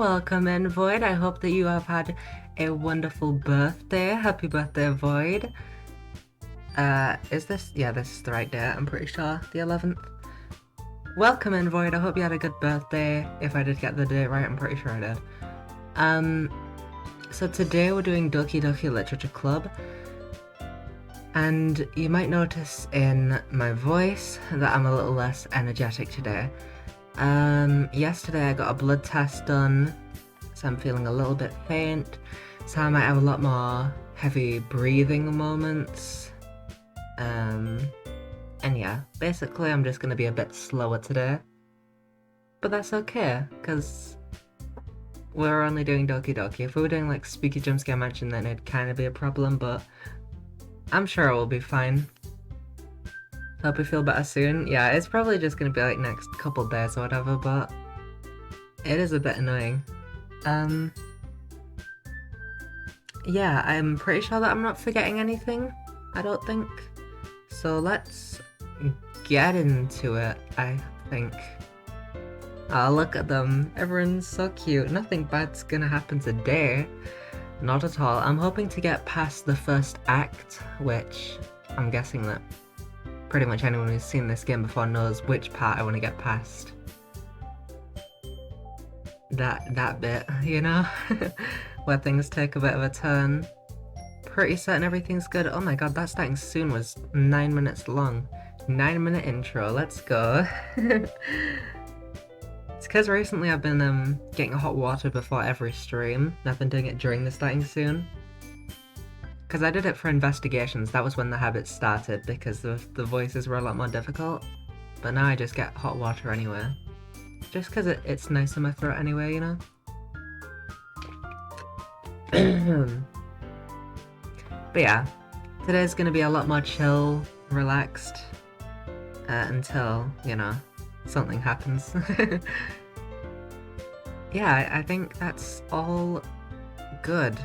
welcome in, Void. I hope that you have had a wonderful birthday. Happy birthday, Void. Is this? Yeah, this is the right date, I'm pretty sure. The 11th. Welcome in, Void. I hope you had a good birthday. If I did get the date right, I'm pretty sure I did. So today we're doing Doki Doki Literature Club. And you might notice in my voice that I'm a little less energetic today. Yesterday I got a blood test done, so I'm feeling a little bit faint, so I might have a lot more heavy breathing moments. And yeah, basically I'm just gonna be a bit slower today. But that's okay, because we're only doing Doki Doki. If we were doing like Spooky Jumpscare Mansion, then it'd kind of be a problem, but I'm sure it will be fine. Hope you feel better soon. Yeah, it's probably just gonna be like next couple days or whatever, but it is a bit annoying. Yeah, I'm pretty sure that I'm not forgetting anything, I don't think. So let's get into it, I think. Oh, look at them. Everyone's so cute. Nothing bad's gonna happen today. Not at all. I'm hoping to get past the first act, which I'm guessing that pretty much anyone who's seen this game before knows which part I want to get past. That bit, you know? Where things take a bit of a turn. Pretty certain everything's good. Oh my god, that starting soon was 9 minutes long. 9-minute intro, let's go. It's because recently I've been getting hot water before every stream. I've been doing it during the starting soon. Because I did it for investigations, that was when the habit started, because the voices were a lot more difficult. But now I just get hot water anyway. Just because it's nice in my throat anyway, you know? But yeah, today's gonna be a lot more chill, relaxed, until, you know, something happens. Yeah, I think that's all good.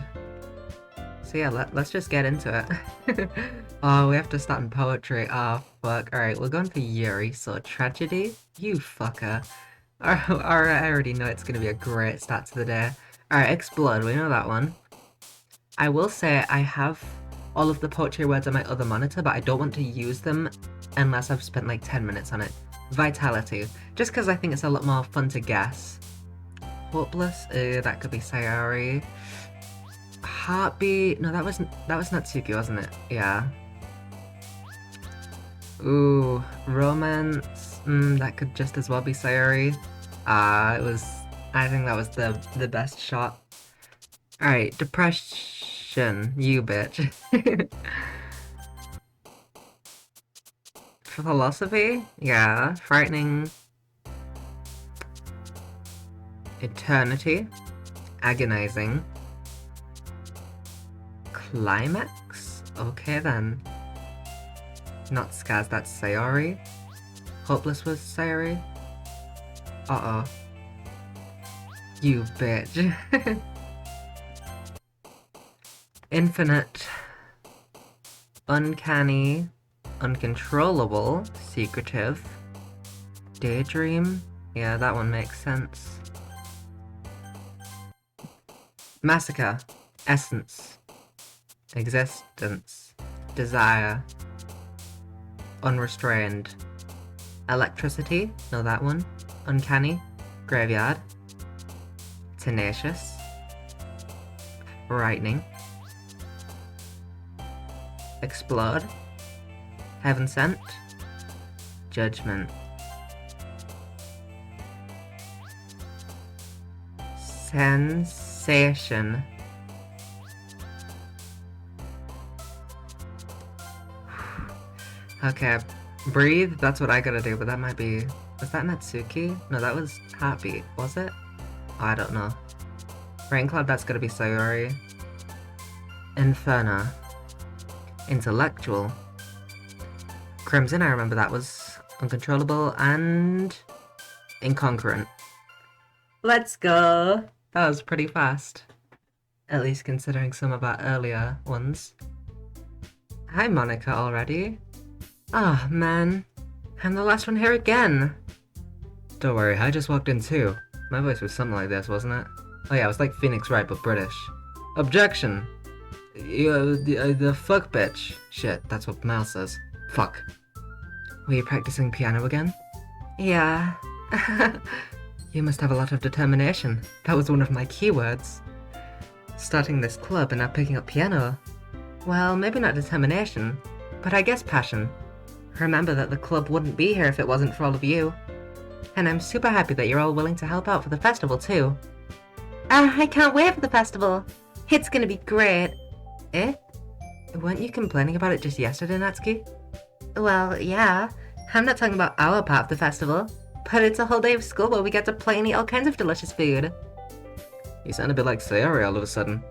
So yeah, let's just get into it. Oh, we have to start in poetry. Oh, fuck. Alright, we're going for Yuri, so tragedy? You fucker. Alright, I already know it's gonna be a great start to the day. Alright, explode, we know that one. I will say I have all of the poetry words on my other monitor, but I don't want to use them unless I've spent like 10 minutes on it. Vitality, just because I think it's a lot more fun to guess. Hopeless, that could be Sayori. Heartbeat, no, that was Natsuki, wasn't it? Yeah. Ooh, romance, that could just as well be Sayori. I think that was the best shot. Alright, depression, you bitch. Philosophy? Yeah, frightening. Eternity. Agonizing. Climax? Okay then. Not Skaz, that's Sayori. Hopeless was Sayori. Uh-oh. You bitch. Infinite. Uncanny. Uncontrollable. Secretive. Daydream. Yeah, that one makes sense. Massacre. Essence. Existence. Desire. Unrestrained. Electricity. Know that one. Uncanny. Graveyard. Tenacious. Frightening. Explode. Heaven Sent. Judgment. Sensation. Okay, breathe, that's what I gotta do, but that might be... Was that Natsuki? No, that was Heartbeat, was it? Oh, I don't know. Rain Cloud, that's gotta be Sayori. Inferno. Intellectual. Crimson, I remember that was uncontrollable, and... incongruent. Let's go! That was pretty fast. At least considering some of our earlier ones. Hi Monica already. Ah, oh, man. I'm the last one here again. Don't worry, I just walked in too. My voice was something like this, wasn't it? Oh yeah, it was like Phoenix Wright but British. Objection! You, the fuck bitch. Shit, that's what Mal says. Fuck. Were you practicing piano again? Yeah. You must have a lot of determination. That was one of my keywords. Starting this club and now picking up piano. Well, maybe not determination, but I guess passion. Remember that the club wouldn't be here if it wasn't for all of you. And I'm super happy that you're all willing to help out for the festival too. I can't wait for the festival. It's gonna be great. Eh? Weren't you complaining about it just yesterday, Natsuki? Well, yeah. I'm not talking about our part of the festival, but it's a whole day of school where we get to play and eat all kinds of delicious food. You sound a bit like Sayori all of a sudden.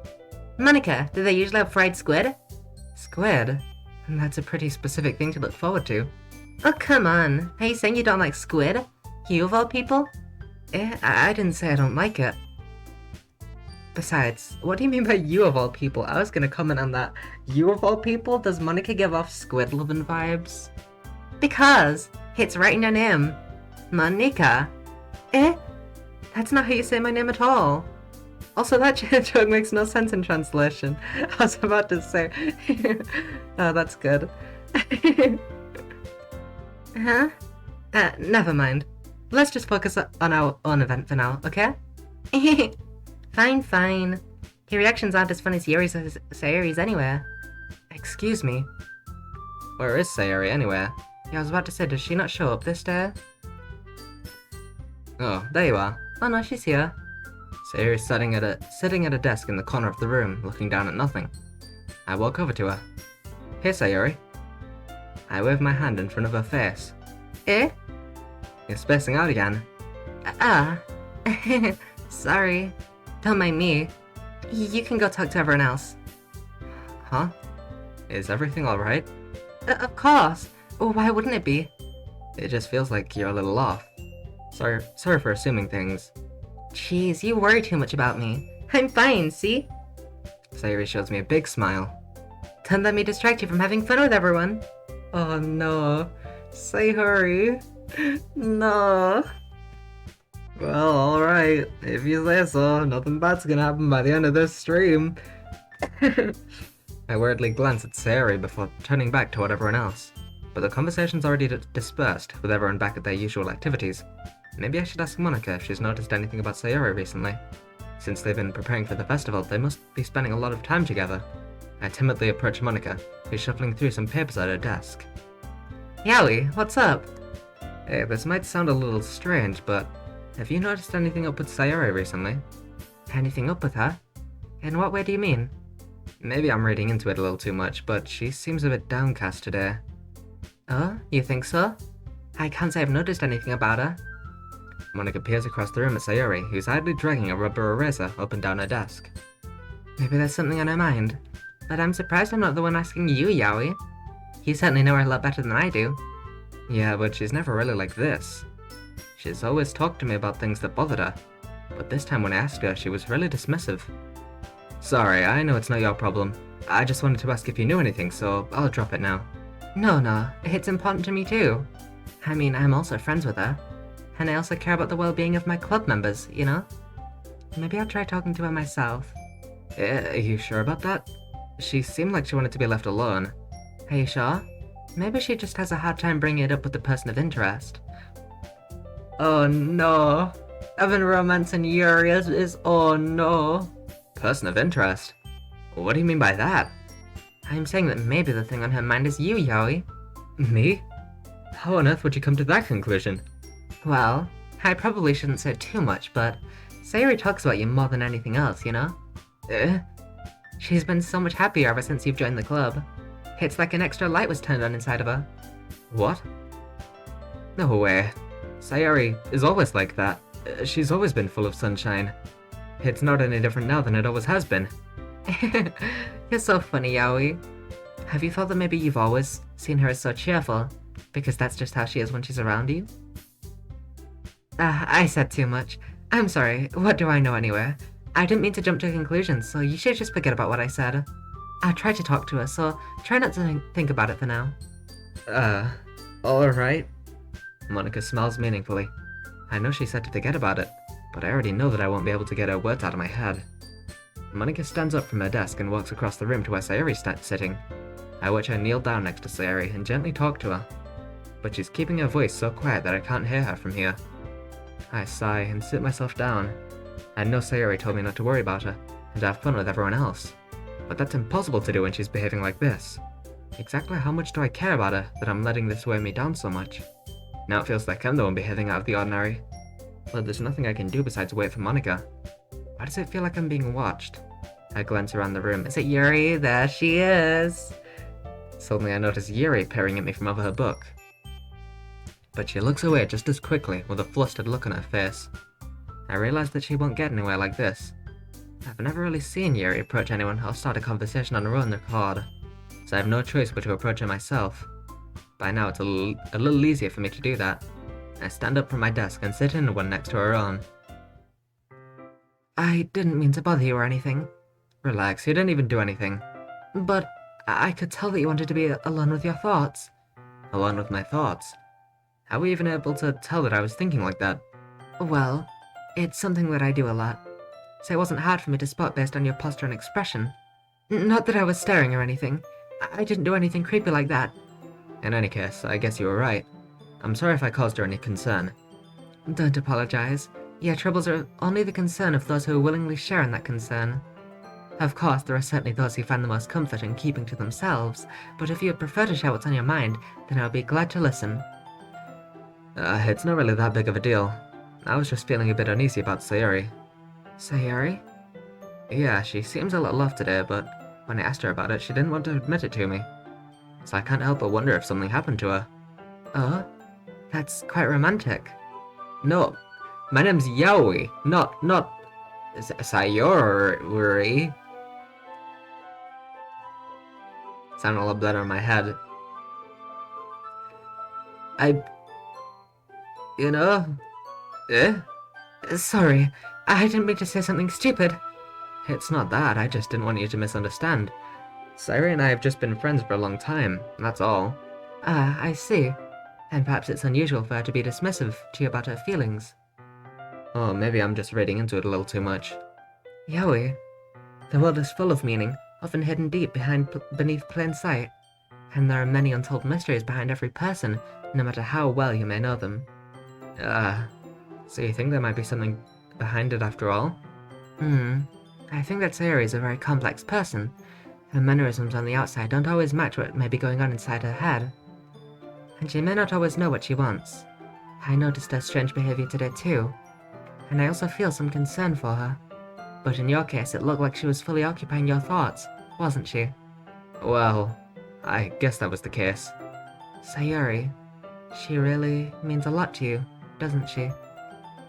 Monica, do they usually have fried squid? Squid? That's a pretty specific thing to look forward to. Oh, come on. Are you saying you don't like squid? You of all people? I didn't say I don't like it. Besides, what do you mean by you of all people? I was gonna comment on that. You of all people? Does Monica give off squid loving vibes? Because it's right in your name. Monica. That's not how you say my name at all. Also, that joke makes no sense in translation. I was about to say. Oh, that's good. Huh? Never mind. Let's just focus on our own event for now, okay? Fine, fine. Your reactions aren't as fun as Yuri's or Sayori's anyway. Excuse me. Where is Sayori anyway? Yeah, I was about to say, does she not show up this day? Oh, there you are. Oh no, she's here. Sayori's sitting at a desk in the corner of the room, looking down at nothing. I walk over to her. Hey, Sayori. I wave my hand in front of her face. Eh? You're spacing out again. Sorry. Don't mind me. You can go talk to everyone else. Huh? Is everything alright? Of course. Why wouldn't it be? It just feels like you're a little off. Sorry for assuming things. Jeez, you worry too much about me. I'm fine, see? Sayori shows me a big smile. Don't let me distract you from having fun with everyone. Oh no. Sayori. No. Well, alright. If you say so, nothing bad's gonna happen by the end of this stream. I weirdly glance at Sayori before turning back toward everyone else. But the conversation's already dispersed, with everyone back at their usual activities. Maybe I should ask Monica if she's noticed anything about Sayori recently. Since they've been preparing for the festival, they must be spending a lot of time together. I timidly approach Monica, who's shuffling through some papers at her desk. Yowie, what's up? Hey, this might sound a little strange, but have you noticed anything up with Sayori recently? Anything up with her? In what way do you mean? Maybe I'm reading into it a little too much, but she seems a bit downcast today. Oh, you think so? I can't say I've noticed anything about her. Monica peers across the room at Sayori, who's idly dragging a rubber eraser up and down her desk. Maybe there's something on her mind. But I'm surprised I'm not the one asking you, Yowie. You certainly know her a lot better than I do. Yeah, but she's never really like this. She's always talked to me about things that bothered her, but this time when I asked her, she was really dismissive. Sorry, I know it's not your problem. I just wanted to ask if you knew anything, so I'll drop it now. No, it's important to me too. I mean, I'm also friends with her. And I also care about the well-being of my club members, you know? Maybe I'll try talking to her myself. Are you sure about that? She seemed like she wanted to be left alone. Are you sure? Maybe she just has a hard time bringing it up with the person of interest. Oh no. Evan romance and Yuri is oh no. Person of interest? What do you mean by that? I'm saying that maybe the thing on her mind is you, Yowie. Me? How on earth would you come to that conclusion? Well, I probably shouldn't say too much, but Sayori talks about you more than anything else, you know? She's been so much happier ever since you've joined the club. It's like an extra light was turned on inside of her. What? No way. Sayori is always like that. She's always been full of sunshine. It's not any different now than it always has been. You're so funny, Yowie. Have you thought that maybe you've always seen her as so cheerful? Because that's just how she is when she's around you? I said too much. I'm sorry, what do I know anyway? I didn't mean to jump to conclusions, so you should just forget about what I said. I tried to talk to her, so try not to think about it for now. Alright. Monica smiles meaningfully. I know she said to forget about it, but I already know that I won't be able to get her words out of my head. Monika stands up from her desk and walks across the room to where Sayori is sitting. I watch her kneel down next to Sayori and gently talk to her, but she's keeping her voice so quiet that I can't hear her from here. I sigh and sit myself down. I know Sayori told me not to worry about her and to have fun with everyone else, but that's impossible to do when she's behaving like this. Exactly how much do I care about her that I'm letting this weigh me down so much? Now it feels like I'm the one behaving out of the ordinary. But there's nothing I can do besides wait for Monika. Why does it feel like I'm being watched? I glance around the room. Is it Yuri? There she is! Suddenly I notice Yuri peering at me from over her book. But she looks away just as quickly, with a flustered look on her face. I realize that she won't get anywhere like this. I've never really seen Yuri approach anyone or start a conversation on her own accord, so I have no choice but to approach her myself. By now it's a little easier for me to do that. I stand up from my desk and sit in one next to her own. I didn't mean to bother you or anything. Relax, you didn't even do anything. But I could tell that you wanted to be alone with your thoughts. Alone with my thoughts? How were you even able to tell that I was thinking like that? Well, it's something that I do a lot, so it wasn't hard for me to spot based on your posture and expression. Not that I was staring or anything. I didn't do anything creepy like that. In any case, I guess you were right. I'm sorry if I caused her any concern. Don't apologize. Your troubles are only the concern of those who willingly share in that concern. Of course, there are certainly those who find the most comfort in keeping to themselves, but if you would prefer to share what's on your mind, then I would be glad to listen. It's not really that big of a deal. I was just feeling a bit uneasy about Sayori. Sayori? Yeah, she seems a little off today, but when I asked her about it, she didn't want to admit it to me. So I can't help but wonder if something happened to her. Oh? That's quite romantic. No, my name's YOWIEEE, not Sayori. Sound a lot better in my head. Sorry, I didn't mean to say something stupid. It's not that, I just didn't want you to misunderstand. Sayori and I have just been friends for a long time, that's all. Ah, I see. And perhaps it's unusual for her to be dismissive to you about her feelings. Oh, maybe I'm just reading into it a little too much. YOWIEEE, the world is full of meaning, often hidden deep beneath plain sight. And there are many untold mysteries behind every person, no matter how well you may know them. So you think there might be something behind it after all? I think that Sayori is a very complex person. Her mannerisms on the outside don't always match what may be going on inside her head. And she may not always know what she wants. I noticed her strange behavior today too, and I also feel some concern for her. But in your case, it looked like she was fully occupying your thoughts, wasn't she? Well, I guess that was the case. Sayori, she really means a lot to you, doesn't she?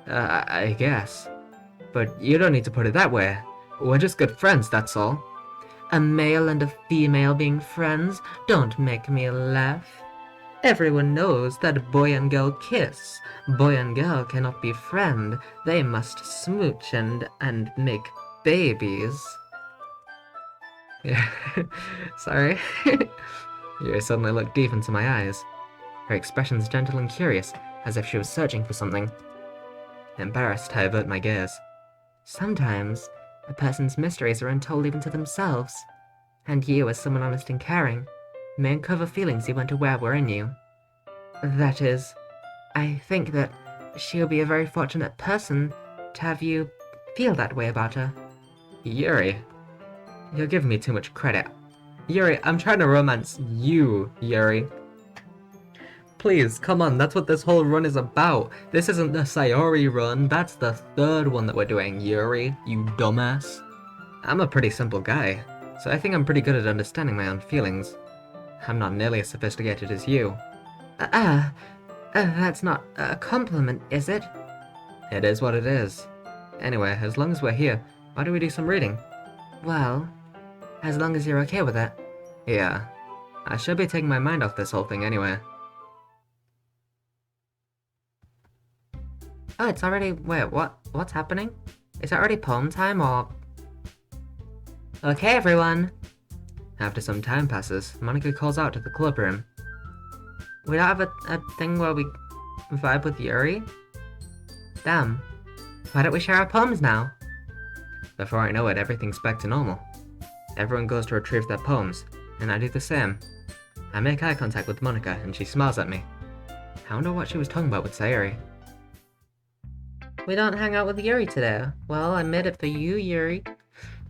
I guess. But you don't need to put it that way. We're just good friends, that's all. A male and a female being friends? Don't make me laugh. Everyone knows that boy and girl kiss. Boy and girl cannot be friend. They must smooch and make babies. Yeah, sorry. You suddenly looked deep into my eyes. Her expression's gentle and curious, as if she was searching for something. Embarrassed, I avert my gaze. Sometimes, a person's mysteries are untold even to themselves. And you, as someone honest and caring, may uncover feelings you weren't aware were in you. That is, I think that she'll be a very fortunate person to have you feel that way about her. Yuri, you're giving me too much credit. Yuri, I'm trying to romance you, Yuri. Please, come on, that's what this whole run is about. This isn't the Sayori run, that's the third one that we're doing, Yuri, you dumbass. I'm a pretty simple guy, so I think I'm pretty good at understanding my own feelings. I'm not nearly as sophisticated as you. That's not a compliment, is it? It is what it is. Anyway, as long as we're here, why don't we do some reading? Well, as long as you're okay with it. Yeah, I should be taking my mind off this whole thing anyway. Oh, it's already- wait, what's happening? Is it already poem time, or...? Okay, everyone! After some time passes, Monika calls out to the club room. We don't have a thing where we vibe with Yuri? Damn. Why don't we share our poems now? Before I know it, everything's back to normal. Everyone goes to retrieve their poems, and I do the same. I make eye contact with Monica, and she smiles at me. I wonder what she was talking about with Sayuri. We don't hang out with Yuri today. Well, I made it for you, Yuri.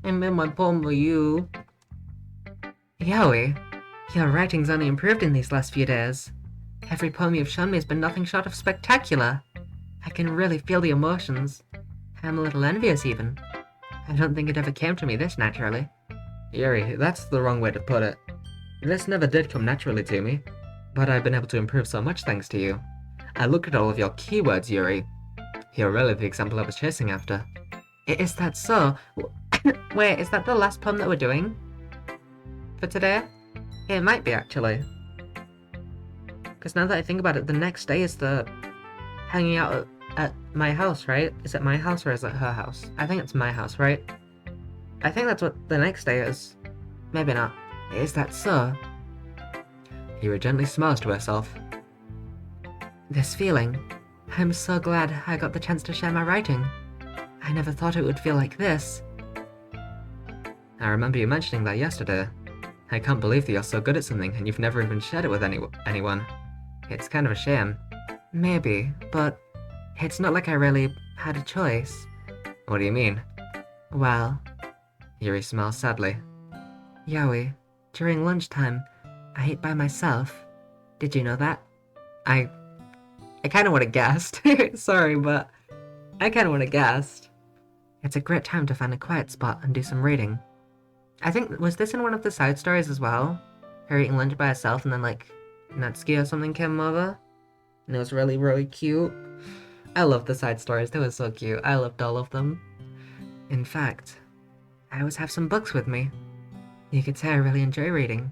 I made my poem for you. YOWIEEE, your writing's only improved in these last few days. Every poem you've shown me has been nothing short of spectacular. I can really feel the emotions. I'm a little envious, even. I don't think it ever came to me this naturally. Yuri, that's the wrong way to put it. This never did come naturally to me, but I've been able to improve so much thanks to you. I looked at all of your keywords, Yuri. You're really the example I was chasing after. Is that so? Wait, is that the last poem that we're doing? For today? It might be, actually. Because now that I think about it, the next day is the hanging out at my house, right? Is it my house or is it her house? I think it's my house, right? I think that's what the next day is. Maybe not. Is that so? Yuri gently smiles to herself. This feeling. I'm so glad I got the chance to share my writing. I never thought it would feel like this. I remember you mentioning that yesterday. I can't believe that you're so good at something and you've never even shared it with anyone. It's kind of a shame. Maybe, but it's not like I really had a choice. What do you mean? Well, Yuri smiles sadly. YOWIEEE, during lunchtime, I ate by myself. Did you know that? I kind of would have guessed. Sorry, but I kind of would have guessed. It's a great time to find a quiet spot and do some reading. I think, was this in one of the side stories as well? Her eating lunch by herself and then, like, Natsuki or something came over? And it was really, really cute. I love the side stories. They were so cute. I loved all of them. In fact, I always have some books with me. You could say I really enjoy reading.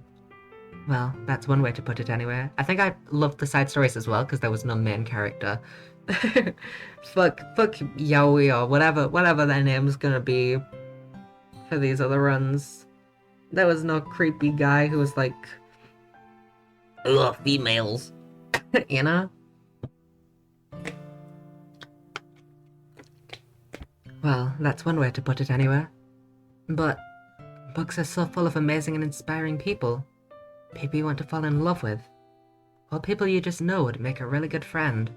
Well, that's one way to put it anyway. I think I loved the side stories as well because there was no main character. fuck YOWIEEE or whatever their name's gonna be for these other runs. There was no creepy guy who was like, ugh, females. You know? Well, that's one way to put it anyway. But books are so full of amazing and inspiring people. People you want to fall in love with. Or people you just know would make a really good friend.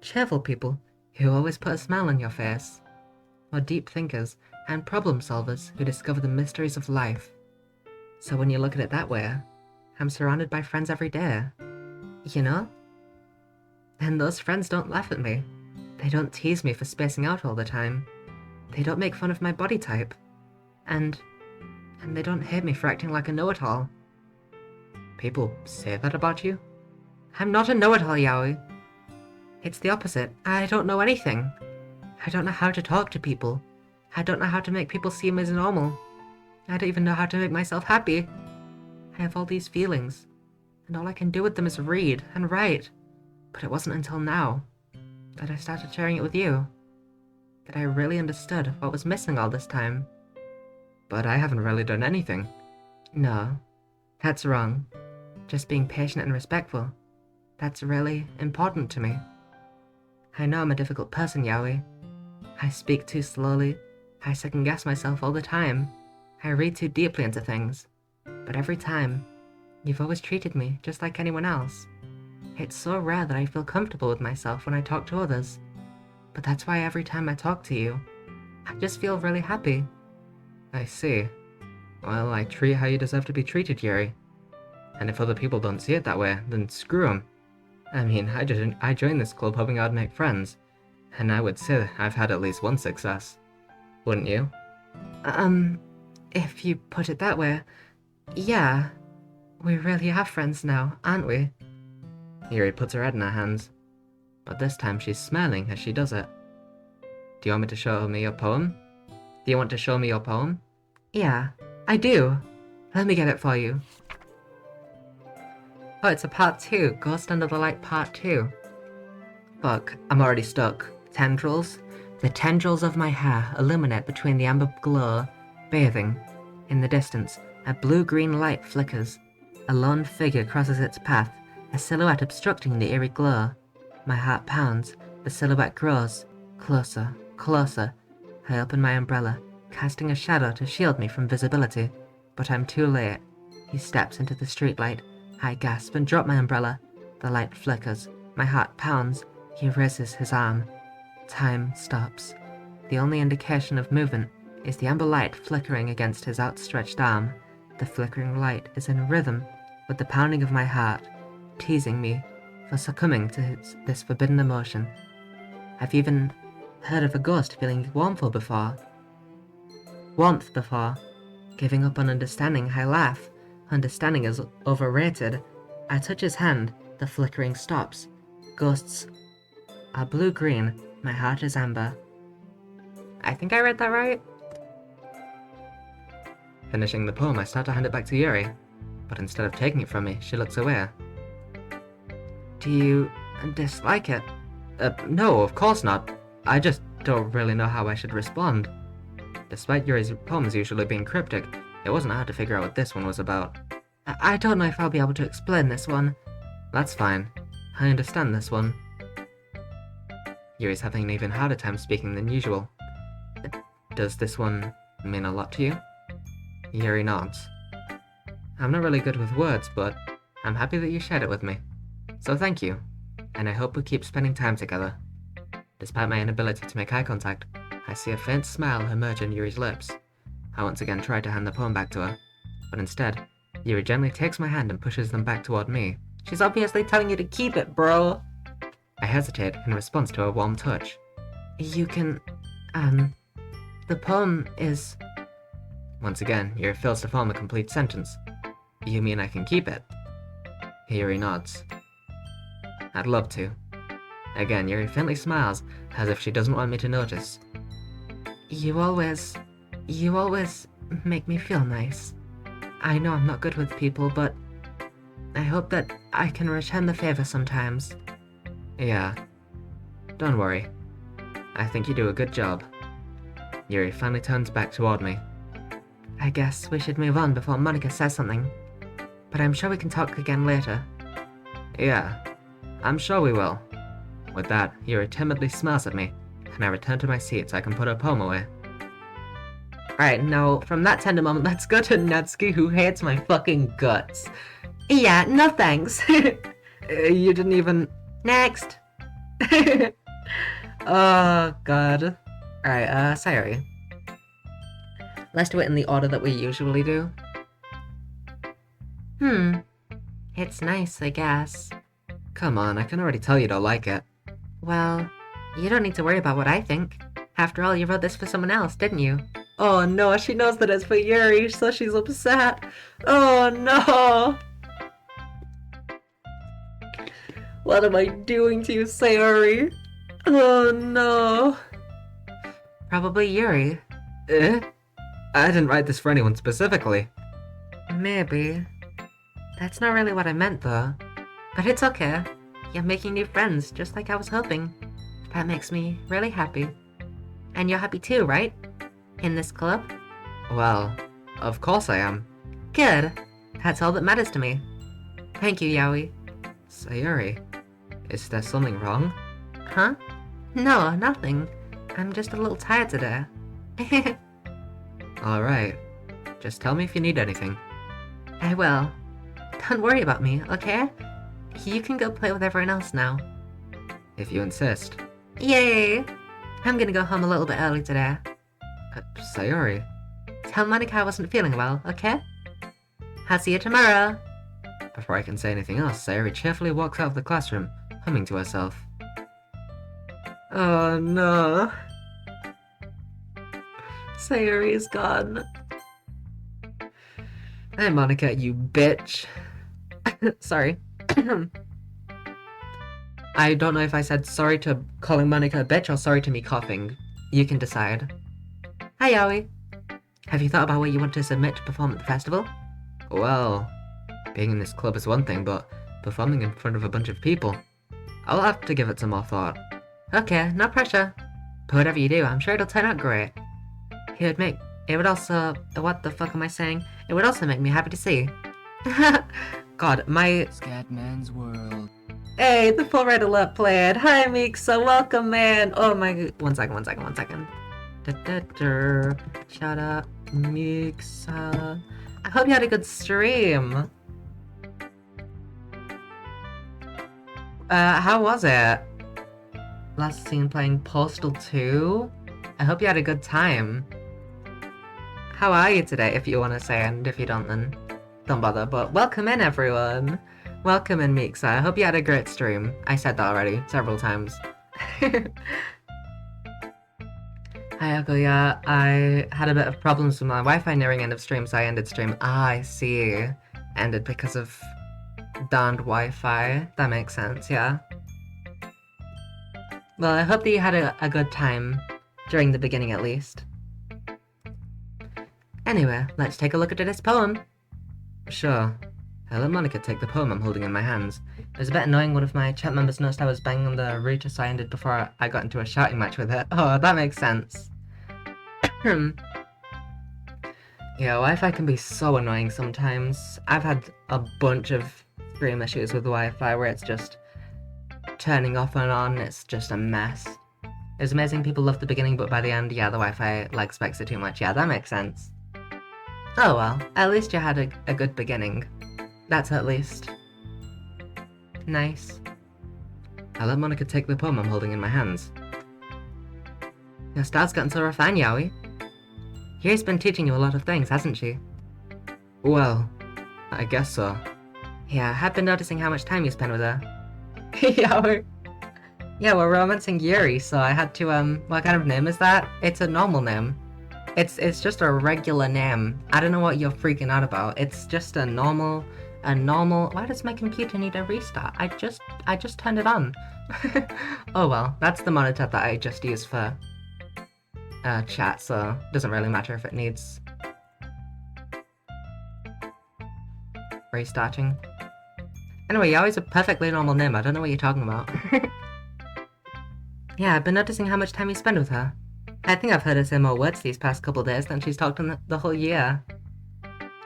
Cheerful people who always put a smile on your face. Or deep thinkers and problem solvers who discover the mysteries of life. So when you look at it that way, I'm surrounded by friends every day. You know? And those friends don't laugh at me. They don't tease me for spacing out all the time. They don't make fun of my body type. And they don't hate me for acting like a know-it-all. People say that about you? I'm not a know-it-all, YOWIEEE. It's the opposite. I don't know anything. I don't know how to talk to people. I don't know how to make people see me as normal. I don't even know how to make myself happy. I have all these feelings, and all I can do with them is read and write. But it wasn't until now that I started sharing it with you that I really understood what was missing all this time. But I haven't really done anything. No, that's wrong. Just being patient and respectful. That's really important to me. I know I'm a difficult person, YOWIEEE. I speak too slowly. I second-guess myself all the time. I read too deeply into things. But every time, you've always treated me just like anyone else. It's so rare that I feel comfortable with myself when I talk to others. But that's why every time I talk to you, I just feel really happy. I see. Well, I treat how you deserve to be treated, Yuri. And if other people don't see it that way, then screw them. I mean, I joined this club hoping I'd make friends. And I would say I've had at least one success. Wouldn't you? If you put it that way, yeah. We really are friends now, aren't we? Yuri puts her head in her hands. But this time she's smiling as she does it. Do you want me to show me your poem? Do you want to show me your poem? Yeah, I do. Let me get it for you. Oh, it's a part 2. Ghost Under the Light part 2. Fuck, I'm already stuck. Tendrils? The tendrils of my hair illuminate between the amber glow, bathing. In the distance, a blue-green light flickers. A lone figure crosses its path, a silhouette obstructing the eerie glow. My heart pounds, the silhouette grows, closer Closer. I open my umbrella, casting a shadow to shield me from visibility. But I'm too late. He steps into the streetlight. I gasp and drop my umbrella. The light flickers. My heart pounds. He raises his arm. Time stops. The only indication of movement is the amber light flickering against his outstretched arm. The flickering light is in rhythm with the pounding of my heart, teasing me for succumbing to this forbidden emotion. I've even heard of a ghost feeling warmth before. Giving up on understanding, I laugh. Understanding is overrated. I touch his hand. The flickering stops. Ghosts are blue-green. My heart is amber. I think I read that right. Finishing the poem, I start to hand it back to Yuri, but instead of taking it from me, she looks away. Do you dislike it? No, of course not. I just don't really know how I should respond. Despite Yuri's poems usually being cryptic, it wasn't hard to figure out what this one was about. I don't know if I'll be able to explain this one. That's fine. I understand this one. Yuri's having an even harder time speaking than usual. Does this one mean a lot to you? Yuri nods. I'm not really good with words, but I'm happy that you shared it with me. So thank you, and I hope we keep spending time together. Despite my inability to make eye contact, I see a faint smile emerge on Yuri's lips. I once again try to hand the poem back to her, but instead, Yuri gently takes my hand and pushes them back toward me. She's obviously telling you to keep it, bro! I hesitate in response to her warm touch. You can, the poem is... Once again, Yuri fails to form a complete sentence. You mean I can keep it? Yuri nods. I'd love to. Again, Yuri faintly smiles, as if she doesn't want me to notice. You always make me feel nice. I know I'm not good with people, but I hope that I can return the favor sometimes. Yeah. Don't worry. I think you do a good job. Yuri finally turns back toward me. I guess we should move on before Monika says something. But I'm sure we can talk again later. Yeah, I'm sure we will. With that, Yuri timidly smiles at me, and I return to my seat so I can put her poem away. Alright, now, from that tender moment, let's go to Natsuki, who hates my fucking guts. Yeah, no thanks. You didn't even... Next! Oh, God. Alright, Sayori. Let's do it in the order that we usually do. It's nice, I guess. Come on, I can already tell you don't like it. Well, you don't need to worry about what I think. After all, you wrote this for someone else, didn't you? Oh no, she knows that it's for Yuri, so she's upset. Oh no! What am I doing to you, Sayori? Oh no. Probably Yuri. Eh? I didn't write this for anyone specifically. Maybe. That's not really what I meant, though. But it's okay. You're making new friends, just like I was hoping. That makes me really happy. And you're happy too, right? In this club? Well, of course I am. Good. That's all that matters to me. Thank you, YOWIEEE. Sayori, is there something wrong? Huh? No, nothing. I'm just a little tired today. Alright. Just tell me if you need anything. I will. Don't worry about me, okay? You can go play with everyone else now. If you insist. Yay! I'm gonna go home a little bit early today. Sayori. Tell Monika I wasn't feeling well, okay? I'll see you tomorrow. Before I can say anything else, Sayori cheerfully walks out of the classroom, humming to herself. Oh no. Sayori is gone. Hey Monika, you bitch. Sorry. I don't know if I said sorry to calling Monika a bitch or sorry to me coughing. You can decide. Hi YOWIEEE. Have you thought about what you want to submit to perform at the festival? Well, being in this club is one thing, but performing in front of a bunch of people, I'll have to give it some more thought. Okay, no pressure. But whatever you do, I'm sure it'll turn out great. It would also... What the fuck am I saying? It would also make me happy to see. God, my... Scatman's World. Hey, the full red alert played. Hi, Mixa. Welcome, man. Oh my... One second. Shout out, Mixa. I hope you had a good stream. How was it? Last seen playing Postal 2? I hope you had a good time. How are you today, if you want to say, and if you don't, then don't bother. But welcome in, everyone. Welcome in, Mixa. I hope you had a great stream. I said that already, several times. Hi, Echo. Yeah, I had a bit of problems with my Wi-Fi nearing end of stream, so I ended stream. Ah, I see. Ended because of darned Wi-Fi. That makes sense, yeah. Well, I hope that you had a good time, during the beginning at least. Anyway, let's take a look at today's poem. Sure. I let Monica take the poem I'm holding in my hands. It was a bit annoying one of my chat members noticed I was banging on the router, so I ended before I got into a shouting match with it. Oh, that makes sense. Yeah, Wi-Fi can be so annoying sometimes. I've had a bunch of stream issues with Wi-Fi where it's just turning off and on, it's just a mess. It was amazing people loved the beginning, but by the end, yeah, the Wi-Fi like spikes it too much. Yeah, that makes sense. Oh well, at least you had a good beginning. That's at least. Nice. I let Monica take the poem I'm holding in my hands. Your style's gotten so refined, YOWIEEE. Yuri's been teaching you a lot of things, hasn't she? Well, I guess so. Yeah, I have been noticing how much time you spend with her. Yeah, we're romancing Yuri, so I had to, what kind of name is that? It's a normal name. It's just a regular name. I don't know what you're freaking out about. It's just a normal... Why does my computer need a restart? I just turned it on. Oh well, that's the monitor that I just used for chat, so it doesn't really matter if it needs restarting. Anyway, YOWIEEE's a perfectly normal name. I don't know what you're talking about. Yeah, I've been noticing how much time you spend with her. I think I've heard her say more words these past couple days than she's talked in the whole year.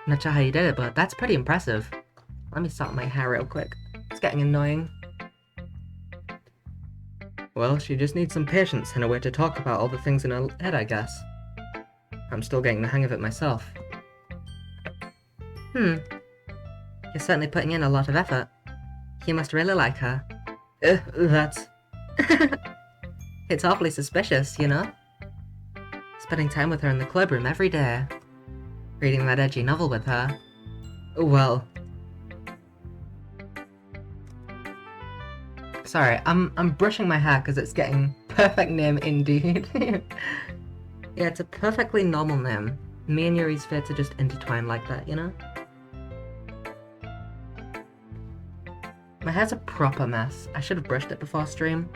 Not sure how you did it, but that's pretty impressive. Let me sort my hair real quick. It's getting annoying. Well, she just needs some patience and a way to talk about all the things in her head, I guess. I'm still getting the hang of it myself. You're certainly putting in a lot of effort. You must really like her. That's... It's awfully suspicious, you know? Spending time with her in the club room every day. Reading that edgy novel with her. Well... Sorry, I'm brushing my hair because it's getting perfect name indeed. Yeah, it's a perfectly normal name. Me and Yuri's fates are just intertwined like that, you know? My hair's a proper mess. I should have brushed it before stream.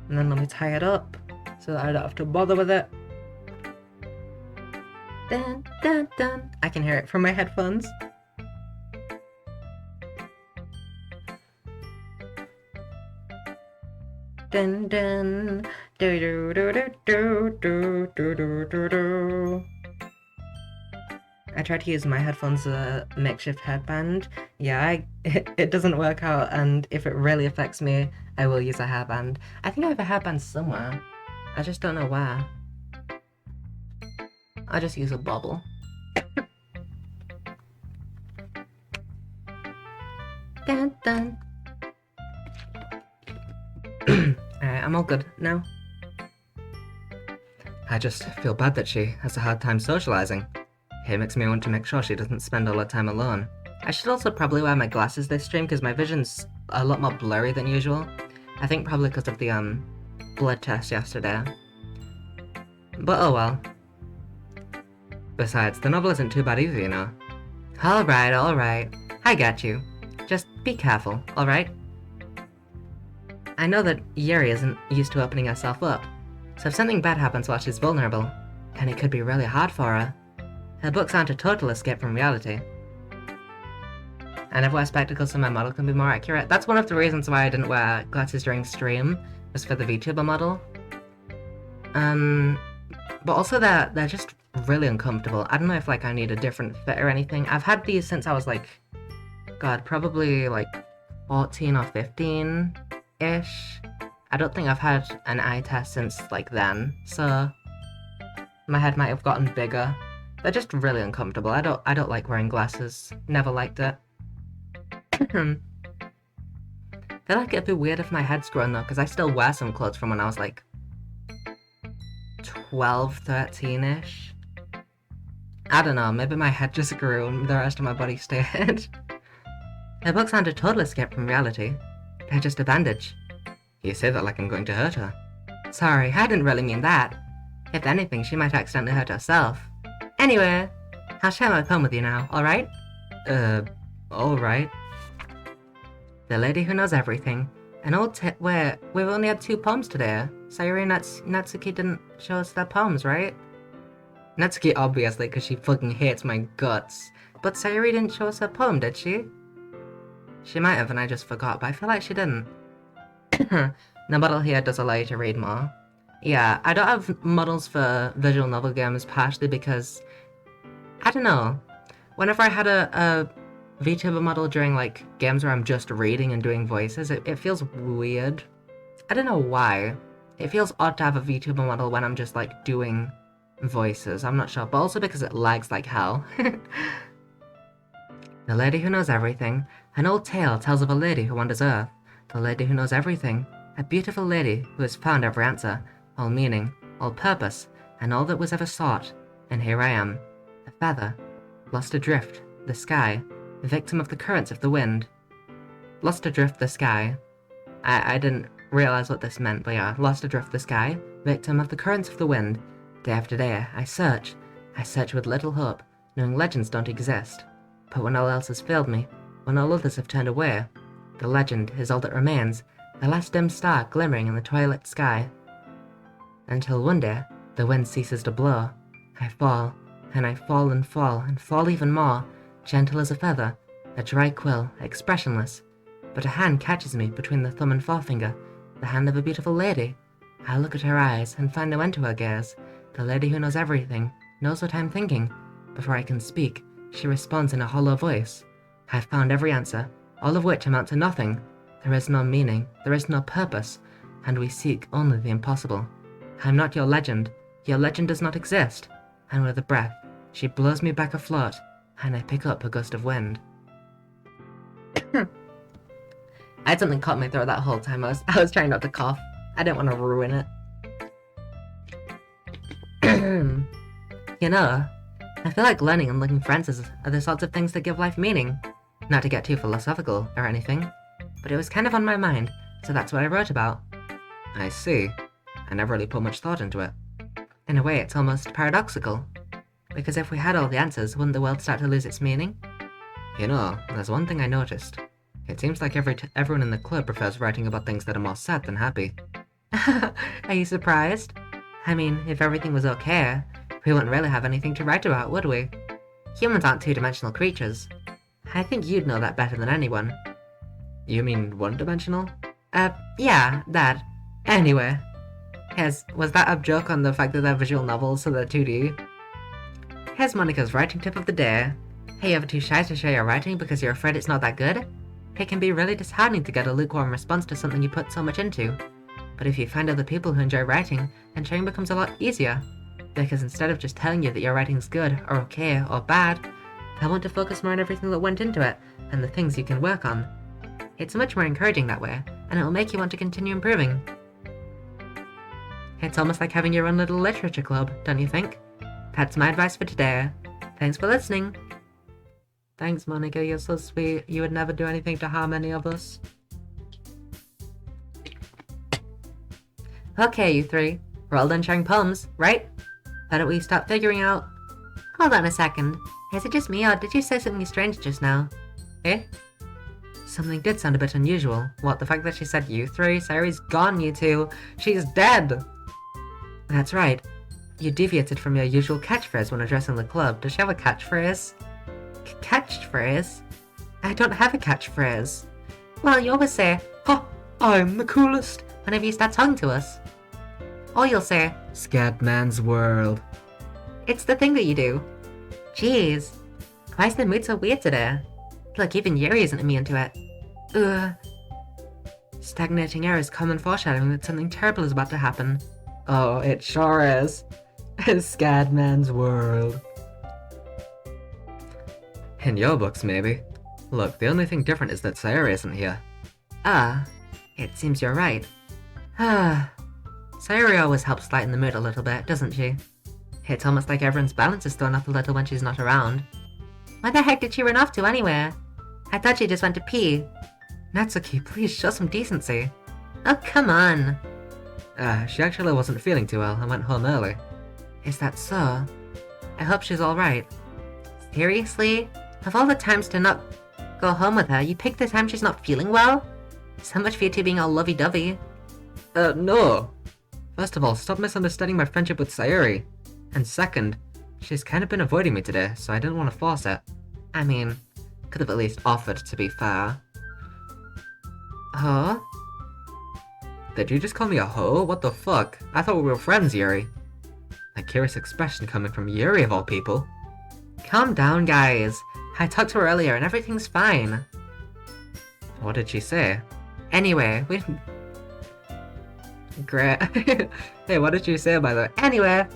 And then let me tie it up so that I don't have to bother with it. Dun, dun, dun. I can hear it from my headphones. Dun dun. Do do do do do do do do do do. I tried to use my headphones as a makeshift headband. Yeah, it doesn't work out, and if it really affects me, I will use a hairband. I think I have a hairband somewhere. I just don't know where. I'll just use a bobble. Dun dun. Alright, I'm all good now. I just feel bad that she has a hard time socializing. It makes me want to make sure she doesn't spend all her time alone. I should also probably wear my glasses this stream because my vision's a lot more blurry than usual. I think probably because of the blood test yesterday. But oh well. Besides, the novel isn't too bad either, you know. Alright. I got you. Just be careful, alright? I know that Yuri isn't used to opening herself up, so if something bad happens while she's vulnerable, then it could be really hard for her. Her books aren't a total escape from reality. I never wear spectacles so my model can be more accurate. That's one of the reasons why I didn't wear glasses during stream, was for the VTuber model. But also they're just really uncomfortable. I don't know if like I need a different fit or anything. I've had these since I was like, God, probably like 14 or 15-ish. I don't think I've had an eye test since like then, so my head might have gotten bigger. They're just really uncomfortable. I don't like wearing glasses. Never liked it. I feel like it'd be weird if my head's grown though, because I still wear some clothes from when I was like 12, 13-ish. I don't know, maybe my head just grew and the rest of my body stayed. Her books aren't a total escape from reality. They're just a bandage. You say that like I'm going to hurt her. Sorry, I didn't really mean that. If anything, she might accidentally hurt herself. Anyway, I'll share my poem with you now, alright? Alright. The Lady Who Knows Everything. An old where we've only had 2 poems today. Sayuri and Natsuki didn't show us their poems, right? Natsuki obviously, because she fucking hates my guts. But Sayuri didn't show us her poem, did she? She might have and I just forgot, but I feel like she didn't. The model here does allow you to read more. Yeah, I don't have models for visual novel games partially because, I don't know, whenever I had a VTuber model during like games where I'm just reading and doing voices, it feels weird. I don't know why. It feels odd to have a VTuber model when I'm just like doing voices, I'm not sure, but also because it lags like hell. The Lady Who Knows Everything. An old tale tells of a lady who wanders Earth. The lady who knows everything. A beautiful lady who has found every answer, all meaning, all purpose, and all that was ever sought. And here I am, a feather, lost adrift, the sky, a victim of the currents of the wind. Lost adrift the sky. I didn't realize what this meant, but yeah, lost adrift the sky, victim of the currents of the wind. Day after day, I search with little hope, knowing legends don't exist. But when all else has failed me, when all others have turned away, the legend is all that remains, the last dim star glimmering in the twilight sky. Until one day, the wind ceases to blow. I fall, and I fall and fall, and fall even more, gentle as a feather, a dry quill, expressionless. But a hand catches me between the thumb and forefinger, the hand of a beautiful lady. I look at her eyes and find no end to her gaze. The lady who knows everything, knows what I'm thinking. Before I can speak, she responds in a hollow voice. I've found every answer, all of which amount to nothing. There is no meaning, there is no purpose, and we seek only the impossible. I'm not your legend does not exist. And with a breath, she blows me back afloat, and I pick up a gust of wind. I had something caught my throat that whole time. I was trying not to cough. I didn't want to ruin it. You know, I feel like learning and looking for answers are the sorts of things that give life meaning. Not to get too philosophical or anything, but it was kind of on my mind, so that's what I wrote about. I see. I never really put much thought into it. In a way, it's almost paradoxical. Because if we had all the answers, wouldn't the world start to lose its meaning? You know, there's one thing I noticed. It seems like everyone in the club prefers writing about things that are more sad than happy. Are you surprised? I mean, if everything was okay, we wouldn't really have anything to write about, would we? Humans aren't two-dimensional creatures. I think you'd know that better than anyone. You mean one-dimensional? Yeah, that. Anyway. Was that a joke on the fact that they're visual novels, so they're 2D? Here's Monica's writing tip of the day. Are you ever too shy to share your writing because you're afraid it's not that good? It can be really disheartening to get a lukewarm response to something you put so much into. But if you find other people who enjoy writing, then sharing becomes a lot easier. Because instead of just telling you that your writing's good, or okay, or bad, I want to focus more on everything that went into it, and the things you can work on. It's much more encouraging that way, and it will make you want to continue improving. It's almost like having your own little literature club, don't you think? That's my advice for today. Thanks for listening. Thanks, Monica, you're so sweet. You would never do anything to harm any of us. Okay, you three. We're all done sharing poems, right? Why don't we start figuring out... Hold on a second. Is it just me, or did you say something strange just now? Eh? Something did sound a bit unusual. What, the fact that she said you three? Sayuri's gone, you two. She's dead! That's right. You deviated from your usual catchphrase when addressing the club. Does she have a catchphrase? Catchphrase? I don't have a catchphrase. Well, you always say, "Ha! I'm the coolest," whenever you start talking to us. Or you'll say, "Scatman's World." It's the thing that you do. Jeez. Why is the mood so weird today? Look, even Yuri isn't immune to it. Ugh. Stagnating air is common foreshadowing that something terrible is about to happen. Oh, it sure is. Scared man's world. In your books, maybe. Look, the only thing different is that Sayori isn't here. Ah, it seems you're right. Ah, Sayori always helps lighten the mood a little bit, doesn't she? It's almost like everyone's balance is thrown off a little when she's not around. Where the heck did she run off to anyway? I thought she just went to pee. Natsuki, please show some decency. Oh, come on. She actually wasn't feeling too well and went home early. Is that so? I hope she's alright. Seriously? Of all the times to not go home with her, you pick the time she's not feeling well? So much for you two being all lovey-dovey. No. First of all, stop misunderstanding my friendship with Sayori. And second, she's kind of been avoiding me today, so I didn't want to force it. I mean, could have at least offered, to be fair. Huh? Did you just call me a hoe? What the fuck? I thought we were friends, Yuri. A curious expression coming from Yuri of all people. Calm down, guys. I talked to her earlier and everything's fine. What did she say? Anyway, we... Great. Hey, what did you say, by the way? Anyway,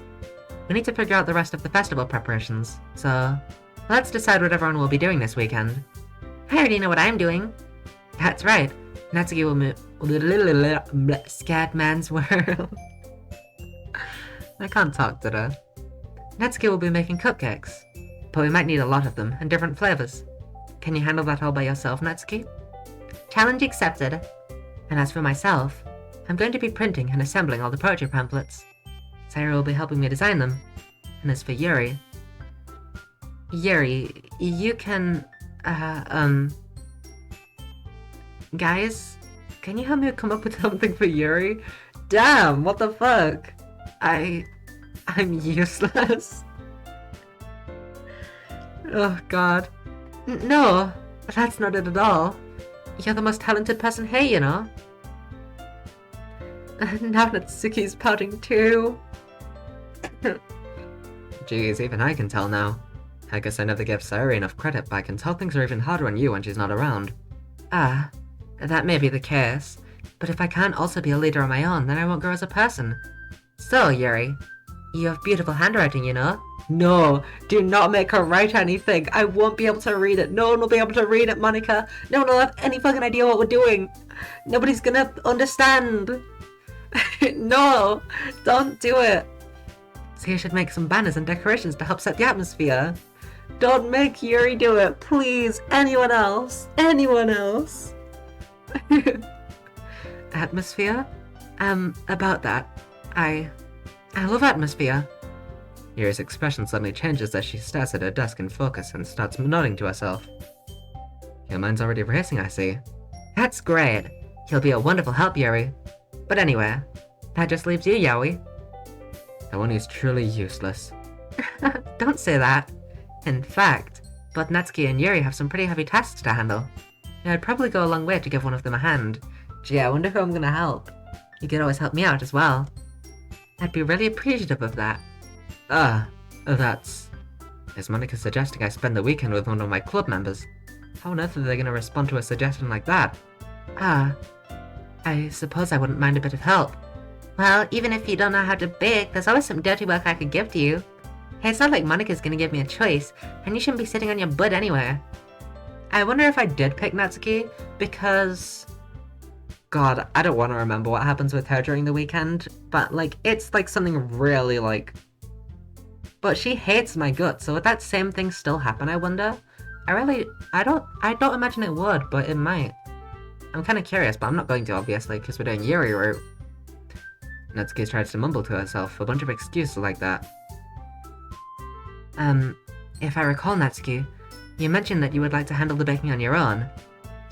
we need to figure out the rest of the festival preparations, so... let's decide what everyone will be doing this weekend. I already know what I'm doing. That's right. Natsuki will move... Scared man's world. I can't talk today. Natsuki will be making cupcakes. But we might need a lot of them, and different flavors. Can you handle that all by yourself, Natsuki? Challenge accepted. And as for myself, I'm going to be printing and assembling all the poetry pamphlets. Sayori will be helping me design them. And as for Yuri... Yuri, you can... Guys, can you help me come up with something for Yuri? Damn, what the fuck? I'm useless. Oh god. No, that's not it at all. You're the most talented person here, you know? Now Natsuki's pouting too. Jeez, even I can tell now. I guess I never gave Sayori enough credit, but I can tell things are even harder on you when she's not around. Ah, that may be the case, but if I can't also be a leader on my own, then I won't grow as a person. So, Yuri, you have beautiful handwriting, you know? No, do not make her write anything. I won't be able to read it. No one will be able to read it, Monica. No one will have any fucking idea what we're doing. Nobody's gonna understand. No, don't do it. So you should make some banners and decorations to help set the atmosphere. Don't make Yuri do it, please. Anyone else? Anyone else? Atmosphere? About that. I love atmosphere. Yuri's expression suddenly changes as she stares at her desk in focus and starts nodding to herself. Your mind's already racing, I see. That's great. He'll be a wonderful help, Yuri. But anyway, that just leaves you, Yowie. The one who's truly useless. Don't say that. In fact, both Natsuki and Yuri have some pretty heavy tasks to handle. I'd probably go a long way to give one of them a hand. Gee, I wonder who I'm gonna help. You could always help me out as well. I'd be really appreciative of that. That's... Is Monica suggesting I spend the weekend with one of my club members? How on earth are they gonna respond to a suggestion like that? I suppose I wouldn't mind a bit of help. Well, even if you don't know how to bake, there's always some dirty work I could give to you. Hey, it's not like Monica's gonna give me a choice, and you shouldn't be sitting on your butt anyway. I wonder if I did pick Natsuki, because... God, I don't want to remember what happens with her during the weekend, but, like, it's, like, something really, like... But she hates my guts, so would that same thing still happen, I wonder? I don't imagine it would, but it might. I'm kind of curious, but I'm not going to, obviously, because we're doing Yuri route. Natsuki tries to mumble to herself, a bunch of excuses like that. If I recall, Natsuki, you mentioned that you would like to handle the baking on your own.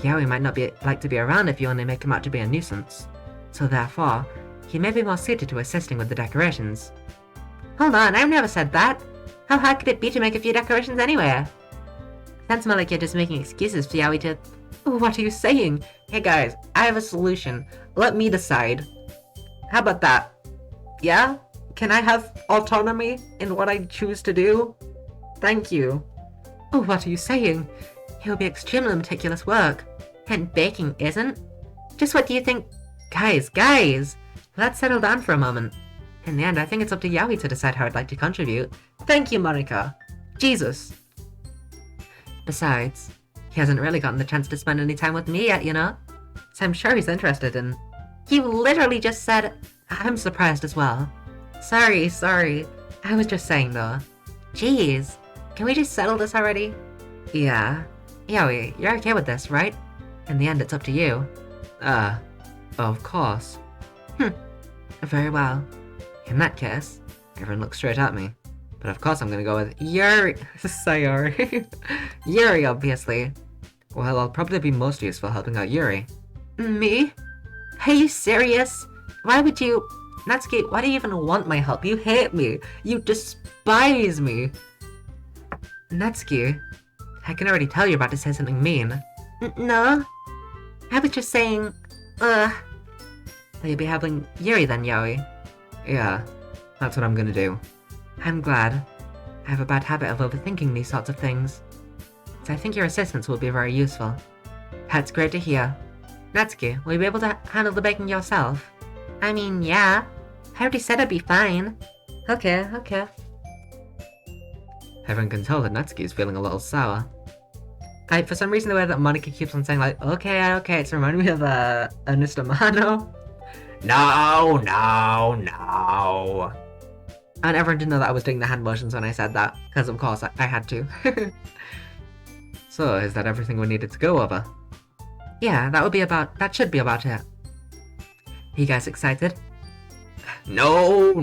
Yuri might not like to be around if you only make him out to be a nuisance. So therefore, he may be more suited to assisting with the decorations. Hold on, I've never said that! How hard could it be to make a few decorations anyway? Sounds more like you're just making excuses for Yuri to... What are you saying? Hey guys, I have a solution. Let me decide. How about that? Yeah? Can I have autonomy in what I choose to do? Thank you. Oh, what are you saying? It will be extremely meticulous work. And baking isn't? Just what do you think? Guys! Let's settle down for a moment. In the end, I think it's up to YOWIEEE to decide how I'd like to contribute. Thank you, Monica. Jesus. Besides, he hasn't really gotten the chance to spend any time with me yet, you know? So I'm sure he's interested in... You literally just said... I'm surprised as well. Sorry. I was just saying, though. Jeez. Can we just settle this already? Yeah. YOWIEEE, you're okay with this, right? In the end, it's up to you. Of course. Very well. In that case, everyone looks straight at me. But of course I'm gonna go with Yuri. Sayori. Yuri, obviously. Well, I'll probably be most useful helping out Yuri. Me? Are you serious? Why would you... Natsuki, why do you even want my help? You hate me. You despise me. Natsuki, I can already tell you're about to say something mean. No. I was just saying, Will you be helping Yuri then, YOWIEEE? Yeah, that's what I'm gonna do. I'm glad. I have a bad habit of overthinking these sorts of things. So I think your assistance will be very useful. That's great to hear. Natsuki, will you be able to handle the baking yourself? I mean, yeah. I already said I'd be fine. Okay. Everyone can tell that Natsuki is feeling a little sour. For some reason the way that Monica keeps on saying like, okay, it's reminding me of Ernest Amano. No. And everyone didn't know that I was doing the hand motions when I said that, because of course I had to. So, is that everything we needed to go over? Yeah, that should be about it. You guys excited? No.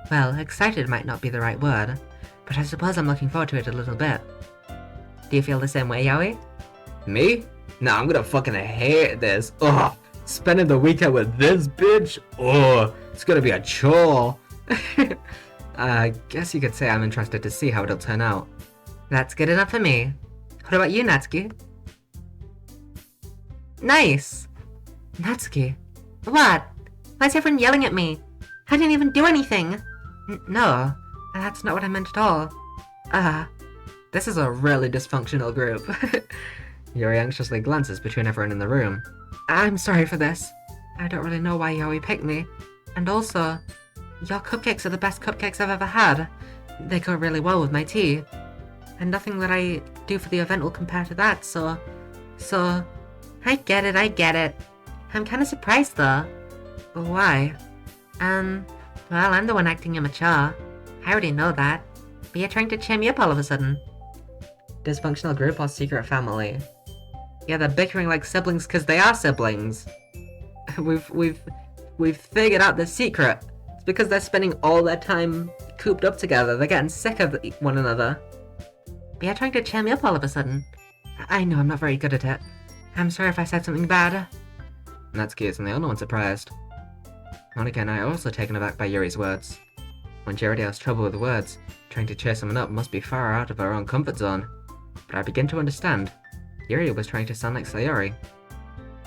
Well, excited might not be the right word, but I suppose I'm looking forward to it a little bit. Do you feel the same way, YOWIEEE? Me? Nah, I'm gonna fucking hate this. Ugh, spending the weekend with this bitch? Ugh, it's gonna be a chore. I guess you could say I'm interested to see how it'll turn out. That's good enough for me. What about you, Natsuki? Nice! Natsuki? What? Why is everyone yelling at me? I didn't even do anything! No, that's not what I meant at all. This is a really dysfunctional group. Yuri anxiously glances between everyone in the room. I'm sorry for this. I don't really know why YOWIEEE picked me. And also, your cupcakes are the best cupcakes I've ever had. They go really well with my tea. And nothing that I do for the event will compare to that, so... I get it. I'm kinda surprised though. Why? Well, I'm the one acting immature. I already know that. But you're trying to cheer me up all of a sudden. Dysfunctional group or secret family? Yeah, they're bickering like siblings because they are siblings. We've figured out the secret. It's because they're spending all their time cooped up together. They're getting sick of one another. But you're trying to cheer me up all of a sudden. I know I'm not very good at it. I'm sorry if I said something bad. Natsuki isn't the only one surprised. Monica and I are also taken aback by Yuri's words. When she already has trouble with words, trying to cheer someone up must be far out of her own comfort zone. But I begin to understand. Yuri was trying to sound like Sayori.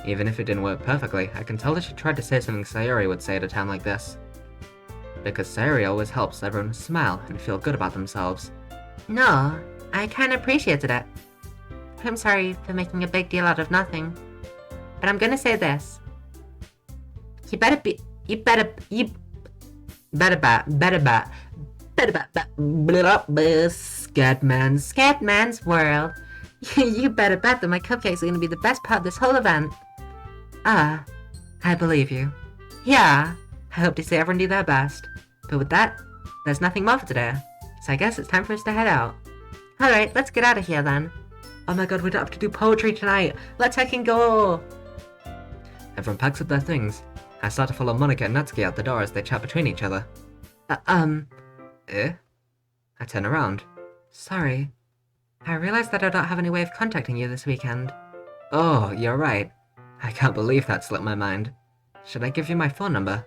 Even if it didn't work perfectly, I can tell that she tried to say something Sayori would say at a time like this. Because Sayori always helps everyone smile and feel good about themselves. No, I kinda appreciated it. I'm sorry for making a big deal out of nothing. But I'm gonna say this. Scatman's world. You better bet that my cupcakes are gonna be the best part of this whole event. I believe you. Yeah, I hope to see everyone do their best. But with that, there's nothing more for today. So I guess it's time for us to head out. Alright, let's get out of here then. Oh my god, we don't have to do poetry tonight. Let's heckin' go! Everyone packs up their things. I start to follow Monica and Natsuki out the door as they chat between each other. Eh? I turn around. Sorry. I realized that I don't have any way of contacting you this weekend. Oh, you're right. I can't believe that slipped my mind. Should I give you my phone number?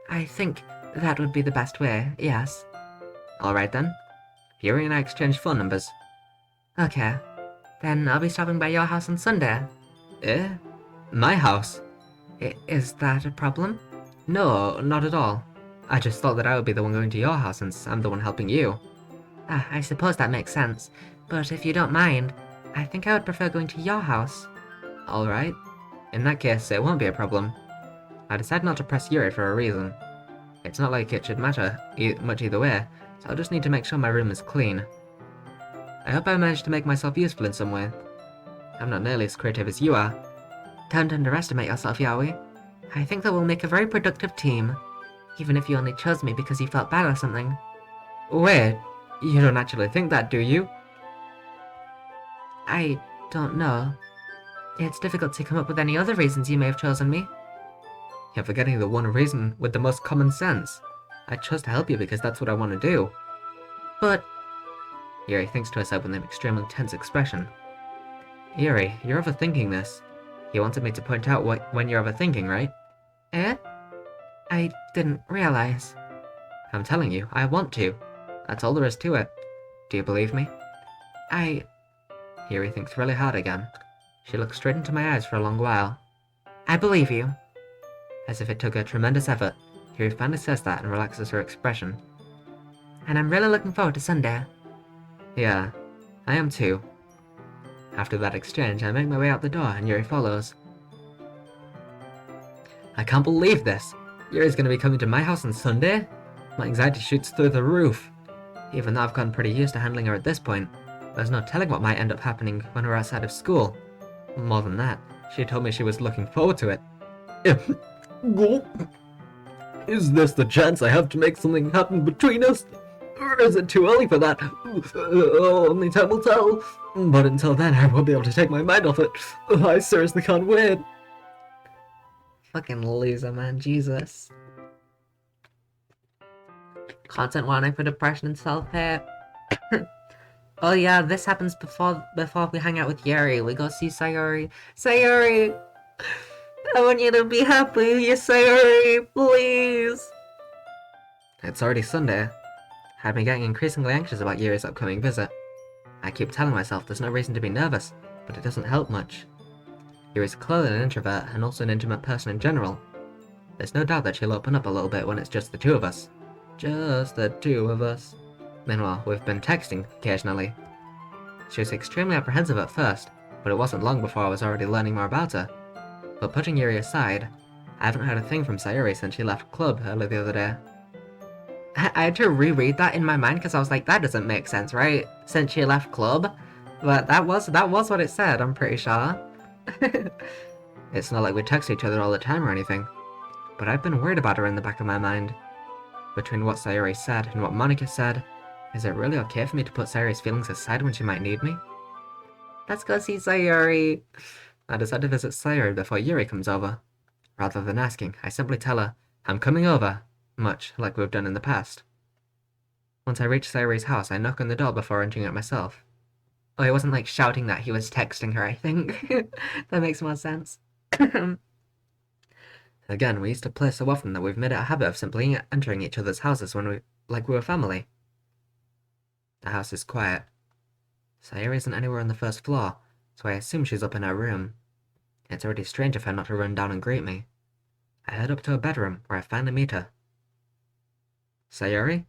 I think that would be the best way, yes. Alright then. Yuri and I exchange phone numbers. Okay. Then I'll be stopping by your house on Sunday. Eh? My house? Is that a problem? No, not at all. I just thought that I would be the one going to your house since I'm the one helping you. Ah, I suppose that makes sense. But if you don't mind, I think I would prefer going to your house. Alright. In that case, it won't be a problem. I decided not to press Yuri for a reason. It's not like it should matter much either way, so I'll just need to make sure my room is clean. I hope I managed to make myself useful in some way. I'm not nearly as creative as you are. Don't underestimate yourself, YOWIEEE. I think that we'll make a very productive team. Even if you only chose me because you felt bad or something. Wait, you don't actually think that, do you? I don't know. It's difficult to come up with any other reasons you may have chosen me. You're forgetting the one reason with the most common sense. I chose to help you because that's what I want to do. But... Yuri thinks to herself with an extremely tense expression. Yuri, you're overthinking this. You wanted me to point out when you're overthinking, right? Eh? I didn't realize. I'm telling you, I want to. That's all there is to it. Do you believe me? Yuri thinks really hard again. She looks straight into my eyes for a long while. I believe you. As if it took a tremendous effort, Yuri finally says that and relaxes her expression. And I'm really looking forward to Sunday. Yeah, I am too. After that exchange, I make my way out the door and Yuri follows. I can't believe this! Yuri's gonna be coming to my house on Sunday? My anxiety shoots through the roof. Even though I've gotten pretty used to handling her at this point, there's no telling what might end up happening when we're outside of school. More than that, she told me she was looking forward to it. Is this the chance I have to make something happen between us? Or is it too early for that? Only time will tell. But until then, I won't be able to take my mind off it. I seriously can't wait. Fucking loser, man. Jesus. Content warning for depression and self-hate. Oh yeah, this happens before we hang out with Yuri. We go see Sayori. Sayori! I want you to be happy, Sayori, please! It's already Sunday. I've been getting increasingly anxious about Yuri's upcoming visit. I keep telling myself there's no reason to be nervous, but it doesn't help much. Yuri's clearly an introvert and also an intimate person in general. There's no doubt that she'll open up a little bit when it's just the two of us. Just the two of us. Meanwhile, we've been texting occasionally. She was extremely apprehensive at first, but it wasn't long before I was already learning more about her. But putting Yuri aside, I haven't heard a thing from Sayori since she left club earlier the other day. I had to reread that in my mind because I was like, that doesn't make sense, right? Since she left club? But that was what it said, I'm pretty sure. It's not like we text each other all the time or anything. But I've been worried about her in the back of my mind. Between what Sayori said and what Monica said, is it really okay for me to put Sayori's feelings aside when she might need me? Let's go see Sayori. I decide to visit Sayori before Yuri comes over. Rather than asking, I simply tell her, I'm coming over, much like we've done in the past. Once I reach Sayori's house, I knock on the door before entering it myself. Oh, he wasn't like shouting that, he was texting her, I think. That makes more sense. Again, we used to play so often that we've made it a habit of simply entering each other's houses when we were family. The house is quiet. Sayori isn't anywhere on the first floor, so I assume she's up in her room. It's already strange of her not to run down and greet me. I head up to her bedroom, where I finally meet her. Sayori?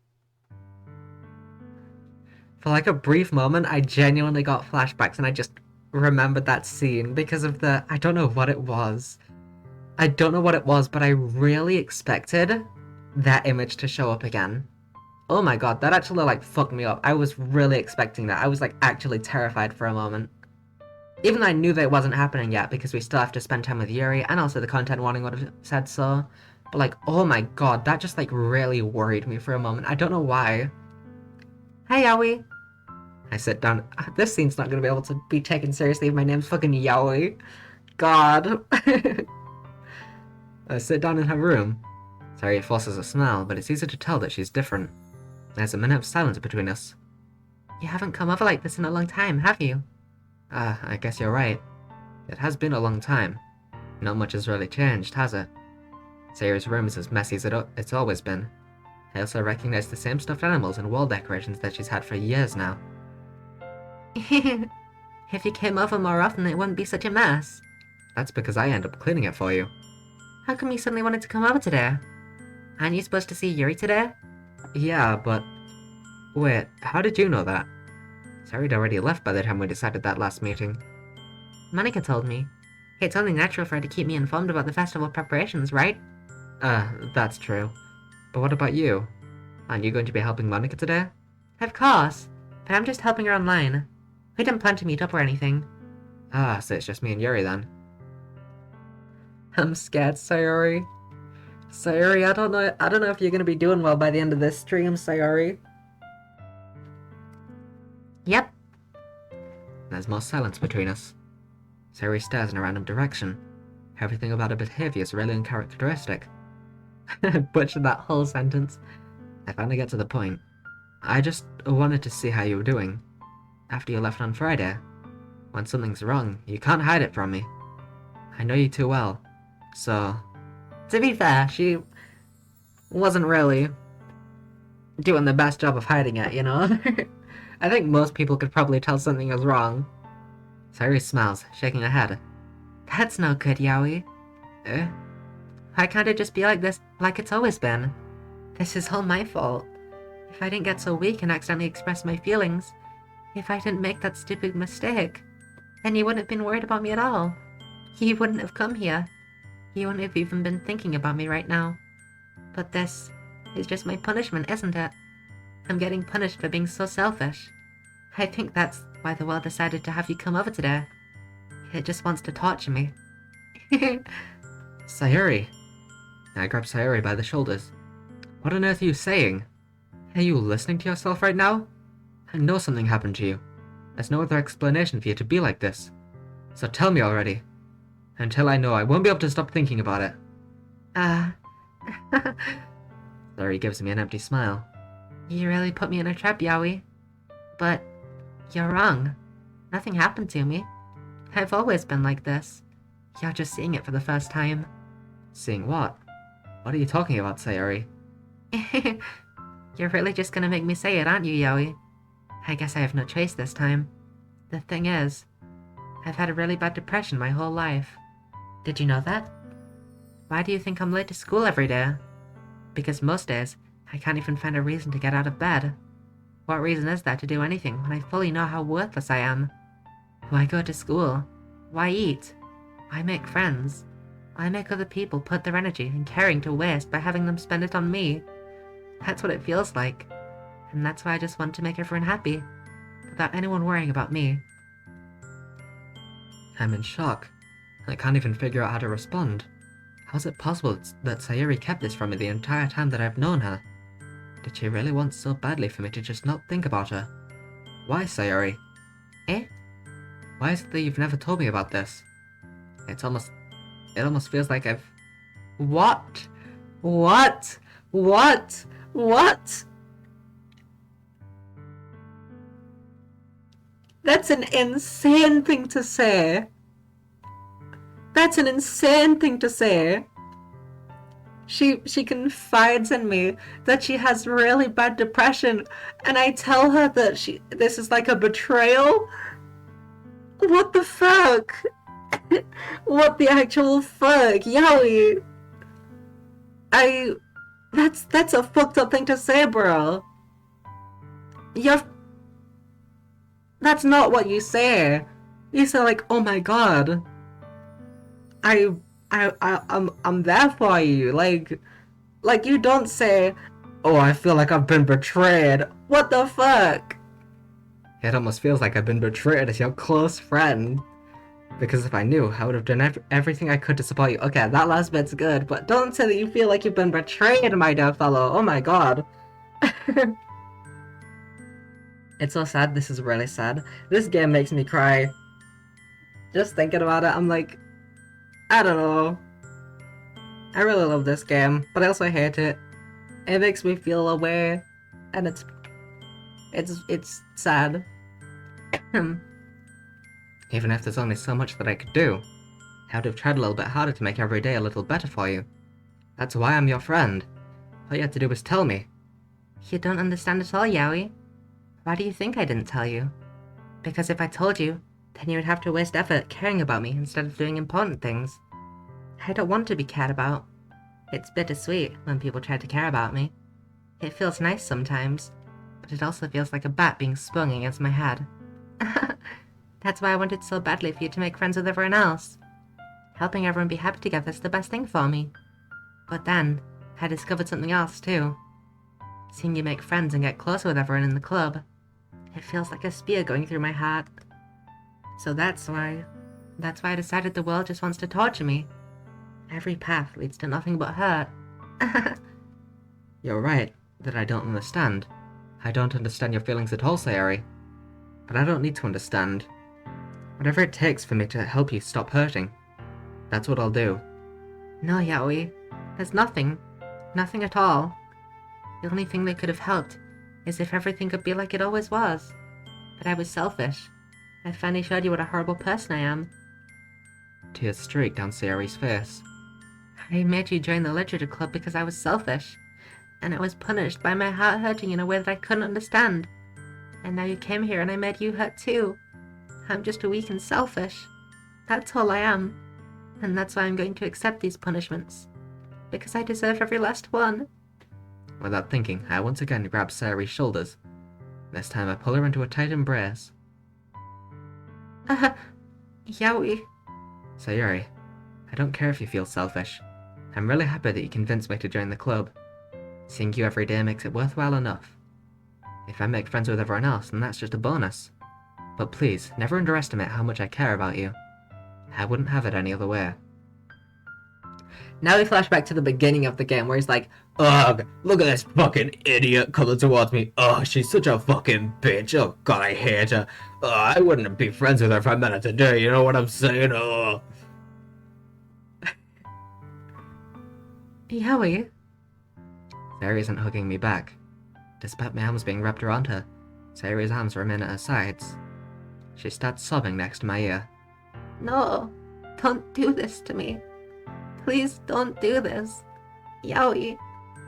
For like a brief moment, I genuinely got flashbacks and I just remembered that scene because of the... I don't know what it was. But I really expected that image to show up again. Oh my god, that actually like fucked me up. I was really expecting that. I was like actually terrified for a moment. Even though I knew that it wasn't happening yet because we still have to spend time with Yuri and also the content warning would have said so. But like, oh my god, that just like really worried me for a moment. I don't know why. Hey, YOWIEEE. I sit down. This scene's not gonna be able to be taken seriously if my name's fucking YOWIEEE. God. I sit down in her room. Sayori forces a smile, but it's easy to tell that she's different. There's a minute of silence between us. You haven't come over like this in a long time, have you? I guess you're right. It has been a long time. Not much has really changed, has it? Sayori's room is as messy as it's always been. I also recognize the same stuffed animals and wall decorations that she's had for years now. If you came over more often, it wouldn't be such a mess. That's because I end up cleaning it for you. How come you suddenly wanted to come over today? Aren't you supposed to see Yuri today? Yeah, but... Wait, how did you know that? Sayori'd already left by the time we decided that last meeting. Monica told me. It's only natural for her to keep me informed about the festival preparations, right? That's true. But what about you? Aren't you going to be helping Monica today? Of course, but I'm just helping her online. We didn't plan to meet up or anything. Ah, so it's just me and Yuri then. I'm scared, Sayori. Sayori, I don't know if you're gonna be doing well by the end of this stream, Sayori. Yep. There's more silence between us. Sayori stares in a random direction. Everything about her behavior is really uncharacteristic. Butchered that whole sentence. I finally get to the point. I just wanted to see how you were doing. After you left on Friday. When something's wrong, you can't hide it from me. I know you too well. So... To be fair, she wasn't really doing the best job of hiding it, you know? I think most people could probably tell something was wrong. Sayori smiles, shaking her head. That's no good, Yowie. Eh? Why can't it just be like this, like it's always been? This is all my fault. If I didn't get so weak and accidentally express my feelings, if I didn't make that stupid mistake, then you wouldn't have been worried about me at all. You wouldn't have come here. You wouldn't have even been thinking about me right now. But this is just my punishment, isn't it? I'm getting punished for being so selfish. I think that's why the world decided to have you come over today. It just wants to torture me. Sayori. I grab Sayori by the shoulders. What on earth are you saying? Are you listening to yourself right now? I know something happened to you. There's no other explanation for you to be like this. So tell me already. Until I know, I won't be able to stop thinking about it. Sayori gives me an empty smile. You really put me in a trap, Yowie. But you're wrong. Nothing happened to me. I've always been like this. You're just seeing it for the first time. Seeing what? What are you talking about, Sayori? You're really just gonna make me say it, aren't you, Yowie? I guess I have no choice this time. The thing is, I've had a really bad depression my whole life. Did you know that? Why do you think I'm late to school every day? Because most days, I can't even find a reason to get out of bed. What reason is there to do anything when I fully know how worthless I am? Why go to school? Why eat? Why make friends? Why make other people put their energy and caring to waste by having them spend it on me? That's what it feels like. And that's why I just want to make everyone happy, without anyone worrying about me. I'm in shock. I can't even figure out how to respond. How is it possible that Sayori kept this from me the entire time that I've known her? Did she really want so badly for me to just not think about her? Why, Sayori? Eh? Why is it that you've never told me about this? It almost feels like I've... What? What? What? What? That's an insane thing to say. That's an insane thing to say. She confides in me that she has really bad depression, and I tell her that this is like a betrayal. What the fuck? What the actual fuck, Yowie? That's a fucked up thing to say, bro. That's not what you say. You say like, oh my god, I'm there for you. Like you don't say, oh, I feel like I've been betrayed. What the fuck? It almost feels like I've been betrayed as your close friend. Because if I knew, I would have done everything I could to support you. Okay, that last bit's good, but don't say that you feel like you've been betrayed, my dear fellow. Oh my god. It's so sad. This is really sad. This game makes me cry. Just thinking about it, I'm like, I don't know. I really love this game, but I also hate it. It makes me feel away, and it's sad. Even if there's only so much that I could do, I would have tried a little bit harder to make every day a little better for you. That's why I'm your friend. All you had to do was tell me. You don't understand at all, Yowie. Why do you think I didn't tell you? Because if I told you, then you would have to waste effort caring about me instead of doing important things. I don't want to be cared about. It's bittersweet when people try to care about me. It feels nice sometimes, but it also feels like a bat being swung against my head. That's why I wanted so badly for you to make friends with everyone else. Helping everyone be happy together is the best thing for me. But then, I discovered something else too. Seeing you make friends and get closer with everyone in the club, it feels like a spear going through my heart. So that's why I decided the world just wants to torture me. Every path leads to nothing but hurt. You're right that I don't understand. I don't understand your feelings at all, Sayori. But I don't need to understand. Whatever it takes for me to help you stop hurting, that's what I'll do. No, Yaoi. There's nothing. Nothing at all. The only thing that could have helped is if everything could be like it always was. But I was selfish. I finally showed you what a horrible person I am. Tears streaked down Sayori's face. I made you join the literature club because I was selfish. And I was punished by my heart hurting in a way that I couldn't understand. And now you came here and I made you hurt too. I'm just weak and selfish. That's all I am. And that's why I'm going to accept these punishments. Because I deserve every last one. Without thinking, I once again grabbed Sayori's shoulders. This time I pull her into a tight embrace. Yowie. Sayori, I don't care if you feel selfish. I'm really happy that you convinced me to join the club. Seeing you every day makes it worthwhile enough. If I make friends with everyone else, then that's just a bonus. But please, never underestimate how much I care about you. I wouldn't have it any other way. Now we flash back to the beginning of the game where he's like, ugh, look at this fucking idiot coming towards me. Ugh, she's such a fucking bitch. Oh god, I hate her. Ugh, I wouldn't be friends with her if I met her today, you know what I'm saying? Ugh. Yowie? Sayori isn't hugging me back. Despite my arms being wrapped around her, Sayori's arms remain at her sides. She starts sobbing next to my ear. No, don't do this to me. Please don't do this. Yowie,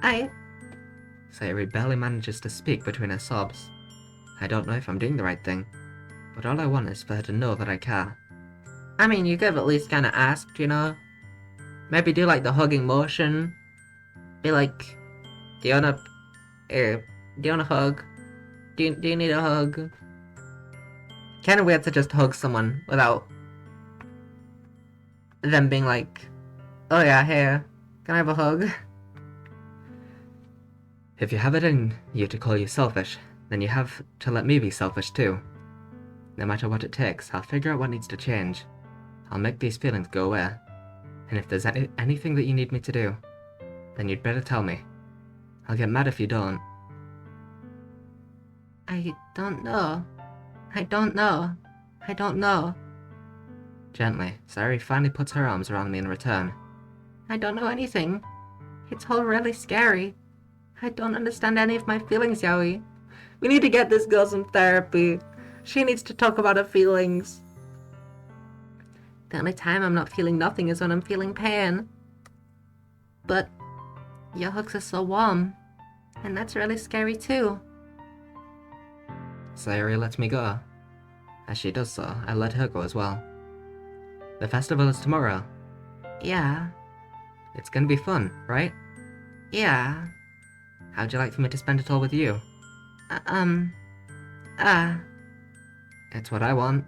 Sayori barely manages to speak between her sobs. I don't know if I'm doing the right thing, but all I want is for her to know that I care. I mean, you could have at least kind of asked, you know? Maybe do like the hugging motion. Be like, do you wanna hug? Do you need a hug? Kinda weird to just hug someone without them being like, oh yeah, here, can I have a hug? If you have it in you to call you selfish, then you have to let me be selfish too. No matter what it takes, I'll figure out what needs to change. I'll make these feelings go away. And if there's anything that you need me to do, then you'd better tell me. I'll get mad if you don't. I don't know. Gently, Sayori finally puts her arms around me in return. I don't know anything. It's all really scary. I don't understand any of my feelings, Yowie. We need to get this girl some therapy. She needs to talk about her feelings. The only time I'm not feeling nothing is when I'm feeling pain. But your hugs are so warm, and that's really scary too. Sayori lets me go. As she does so, I let her go as well. The festival is tomorrow. Yeah. It's gonna be fun, right? Yeah. How'd you like for me to spend it all with you? It's what I want.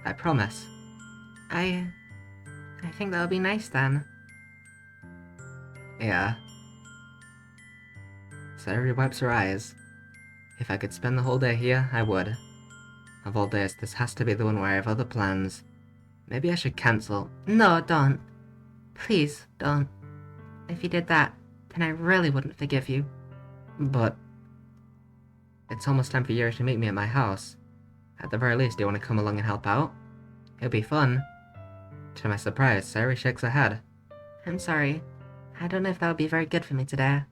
I promise. I think that'll be nice then. Yeah. Sayori wipes her eyes. If I could spend the whole day here, I would. Of all days, this has to be the one where I have other plans. Maybe I should cancel. No, don't. Please, don't. If you did that, then I really wouldn't forgive you. But it's almost time for Yuri to meet me at my house. At the very least, do you want to come along and help out? It'll be fun. To my surprise, Sayori shakes her head. I'm sorry. I don't know if that would be very good for me today.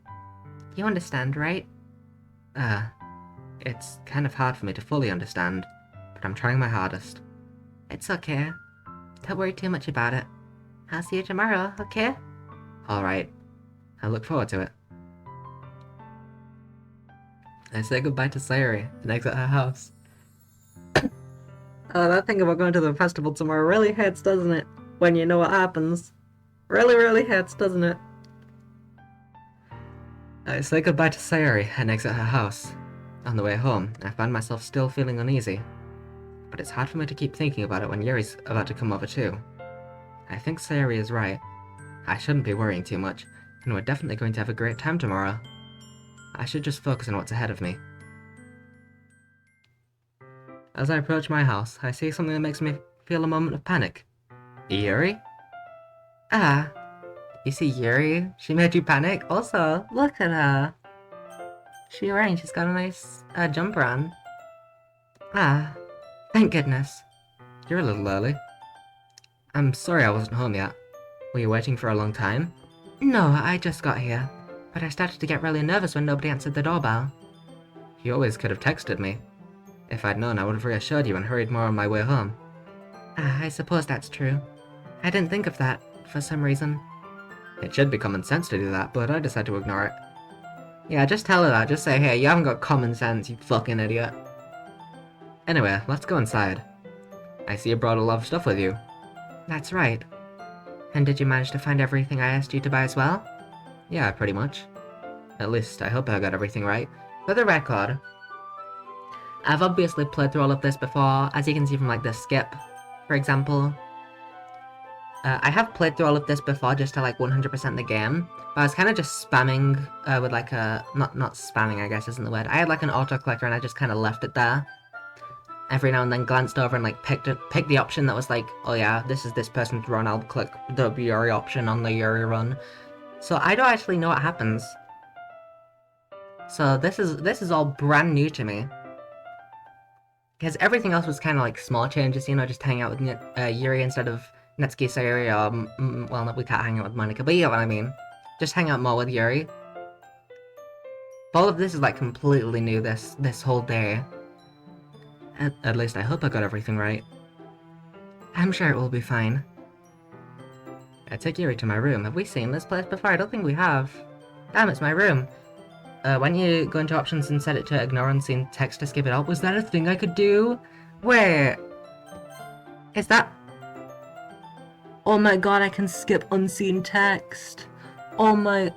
You understand, right? It's kind of hard for me to fully understand, but I'm trying my hardest. It's okay. Don't worry too much about it. I'll see you tomorrow, okay? Alright. I look forward to it. I say goodbye to Sayori and exit her house. Oh, that thing about going to the festival tomorrow really hurts, doesn't it? When you know what happens. Really, really hurts, doesn't it? I say goodbye to Sayori and exit her house. On the way home, I find myself still feeling uneasy. But it's hard for me to keep thinking about it when Yuri's about to come over too. I think Sayori is right. I shouldn't be worrying too much, and we're definitely going to have a great time tomorrow. I should just focus on what's ahead of me. As I approach my house, I see something that makes me feel a moment of panic. Yuri? Ah, you see Yuri? She made you panic? Also, look at her. She's got a nice jumper on. Ah, thank goodness. You're a little early. I'm sorry I wasn't home yet. Were you waiting for a long time? No, I just got here. But I started to get really nervous when nobody answered the doorbell. You always could have texted me. If I'd known, I would have reassured you and hurried more on my way home. I suppose that's true. I didn't think of that, for some reason. It should be common sense to do that, but I decided to ignore it. Yeah, just tell her that. Just say, hey, you haven't got common sense, you fucking idiot. Anyway, let's go inside. I see you brought a lot of stuff with you. That's right. And did you manage to find everything I asked you to buy as well? Yeah, pretty much. At least, I hope I got everything right. For the record, I've obviously played through all of this before, as you can see from like the skip, for example. I have played through all of this before just to like 100% the game, but I was kind of just spamming with like a... not spamming I guess isn't the word. I had like an auto-clicker and I just kind of left it there. Every now and then glanced over and like picked the option that was like, oh yeah, this is this person's run, I'll click the Yuri option on the Yuri run. So I don't actually know what happens. So this is all brand new to me. Because everything else was kind of like small changes, you know, just hang out with Yuri instead of Netsuki Sayori, or, well, no, we can't hang out with Monica, but you know what I mean. Just hang out more with Yuri. All of this is like completely new this whole day. At least I hope I got everything right. I'm sure it will be fine. I take Yuri to my room. Have we seen this place before? I don't think we have. Damn, it's my room. When you go into options and set it to ignore unseen text to skip it out, was that a thing I could do? Wait. Is that... Oh my god, I can skip unseen text. Oh my...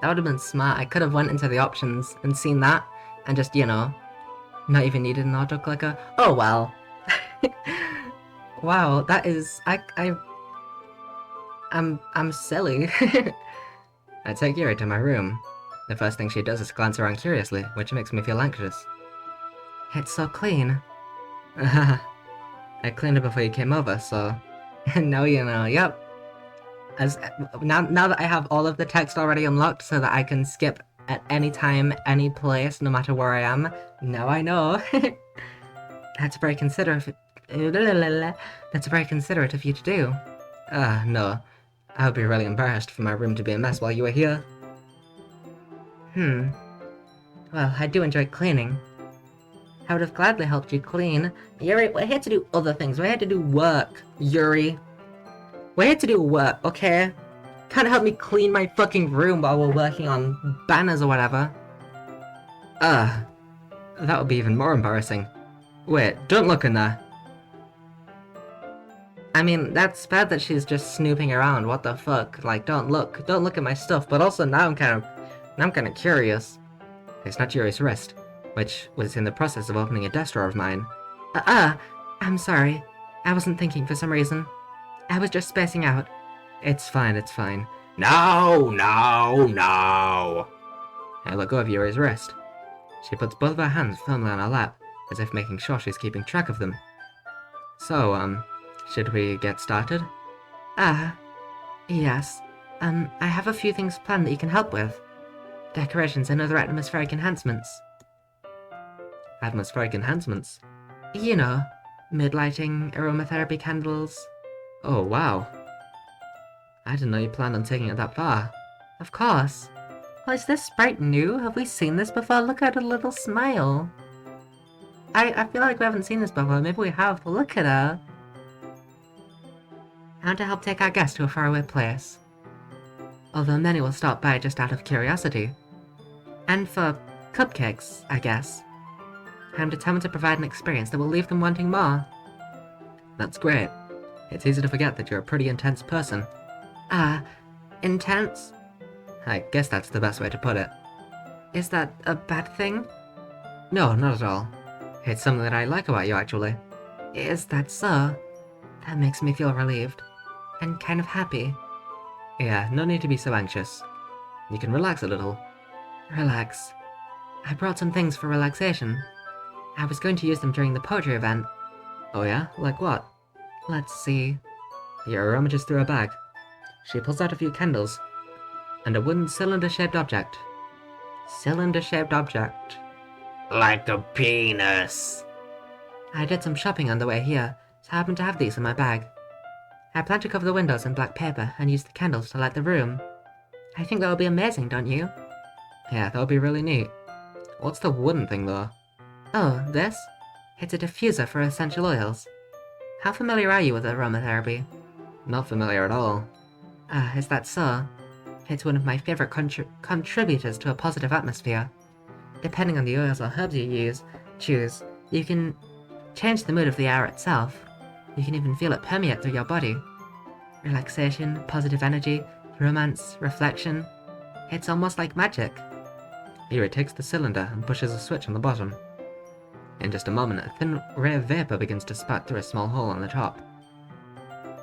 That would have been smart. I could have went into the options and seen that, and just, you know, not even needed an auto-clicker. Oh well. Wow, that is... I'm silly. I take Yuri to my room. The first thing she does is glance around curiously, which makes me feel anxious. It's so clean. I cleaned it before you came over, so... now you know, yep. Now that I have all of the text already unlocked so that I can skip at any time, any place, no matter where I am, now I know. That's very considerate. That's very considerate of you to do. No. I would be really embarrassed for my room to be a mess while you were here. Well, I do enjoy cleaning. I would have gladly helped you clean. Yuri, we're here to do other things. We're here to do work, Yuri. We're here to do work, okay? Can't help me clean my fucking room while we're working on banners or whatever. That would be even more embarrassing. Wait, don't look in there. I mean, that's bad that she's just snooping around, what the fuck? Like, don't look at my stuff, but also now I'm kind of curious. It's not Yuri's wrist, which was in the process of opening a desk drawer of mine. I'm sorry. I wasn't thinking for some reason. I was just spacing out. It's fine, it's fine. No! I let go of Yuri's wrist. She puts both of her hands firmly on her lap, as if making sure she's keeping track of them. So, should we get started? Yes. I have a few things planned that you can help with. Decorations and other atmospheric enhancements. Atmospheric enhancements? You know, mood lighting, aromatherapy candles. Oh, wow. I didn't know you planned on taking it that far. Of course. Oh, is this sprite new? Have we seen this before? Look at her little smile. I feel like we haven't seen this before. Maybe we have, but look at her. I want to help take our guest to a faraway place. Although many will stop by just out of curiosity. And for cupcakes, I guess. I'm determined to provide an experience that will leave them wanting more. That's great. It's easy to forget that you're a pretty intense person. Ah, intense? I guess that's the best way to put it. Is that a bad thing? No, not at all. It's something that I like about you, actually. Is that so? That makes me feel relieved. And kind of happy. Yeah, no need to be so anxious. You can relax a little. Relax. I brought some things for relaxation. I was going to use them during the poetry event. Oh yeah? Like what? Let's see. Yuri rummages through her bag. She pulls out a few candles. And a wooden cylinder-shaped object. Cylinder-shaped object. Like a penis. I did some shopping on the way here, so I happen to have these in my bag. I plan to cover the windows in black paper and use the candles to light the room. I think that would be amazing, don't you? Yeah, that would be really neat. What's the wooden thing, though? Oh, this? It's a diffuser for essential oils. How familiar are you with aromatherapy? Not familiar at all. Ah, is that so? It's one of my favorite contributors to a positive atmosphere. Depending on the oils or herbs you choose, you can change the mood of the air itself. You can even feel it permeate through your body. Relaxation, positive energy, romance, reflection. It's almost like magic. Yuri takes the cylinder and pushes a switch on the bottom. In just a moment, a thin ray of vapor begins to spat through a small hole on the top.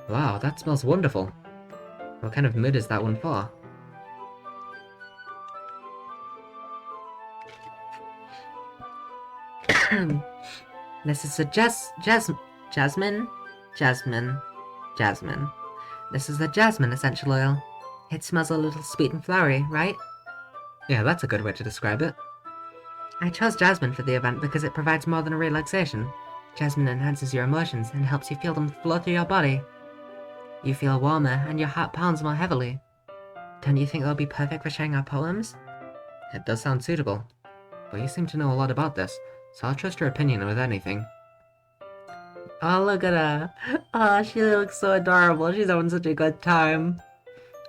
Wow, that smells wonderful. What kind of mood is that one for? This is a jasmine. This is the jasmine essential oil. It smells a little sweet and flowery, right? Yeah, that's a good way to describe it. I chose jasmine for the event because it provides more than a relaxation. Jasmine enhances your emotions and helps you feel them flow through your body. You feel warmer and your heart pounds more heavily. Don't you think they'll be perfect for sharing our poems? It does sound suitable. But you seem to know a lot about this, so I'll trust your opinion with anything. Oh, look at her. Oh, she looks so adorable. She's having such a good time.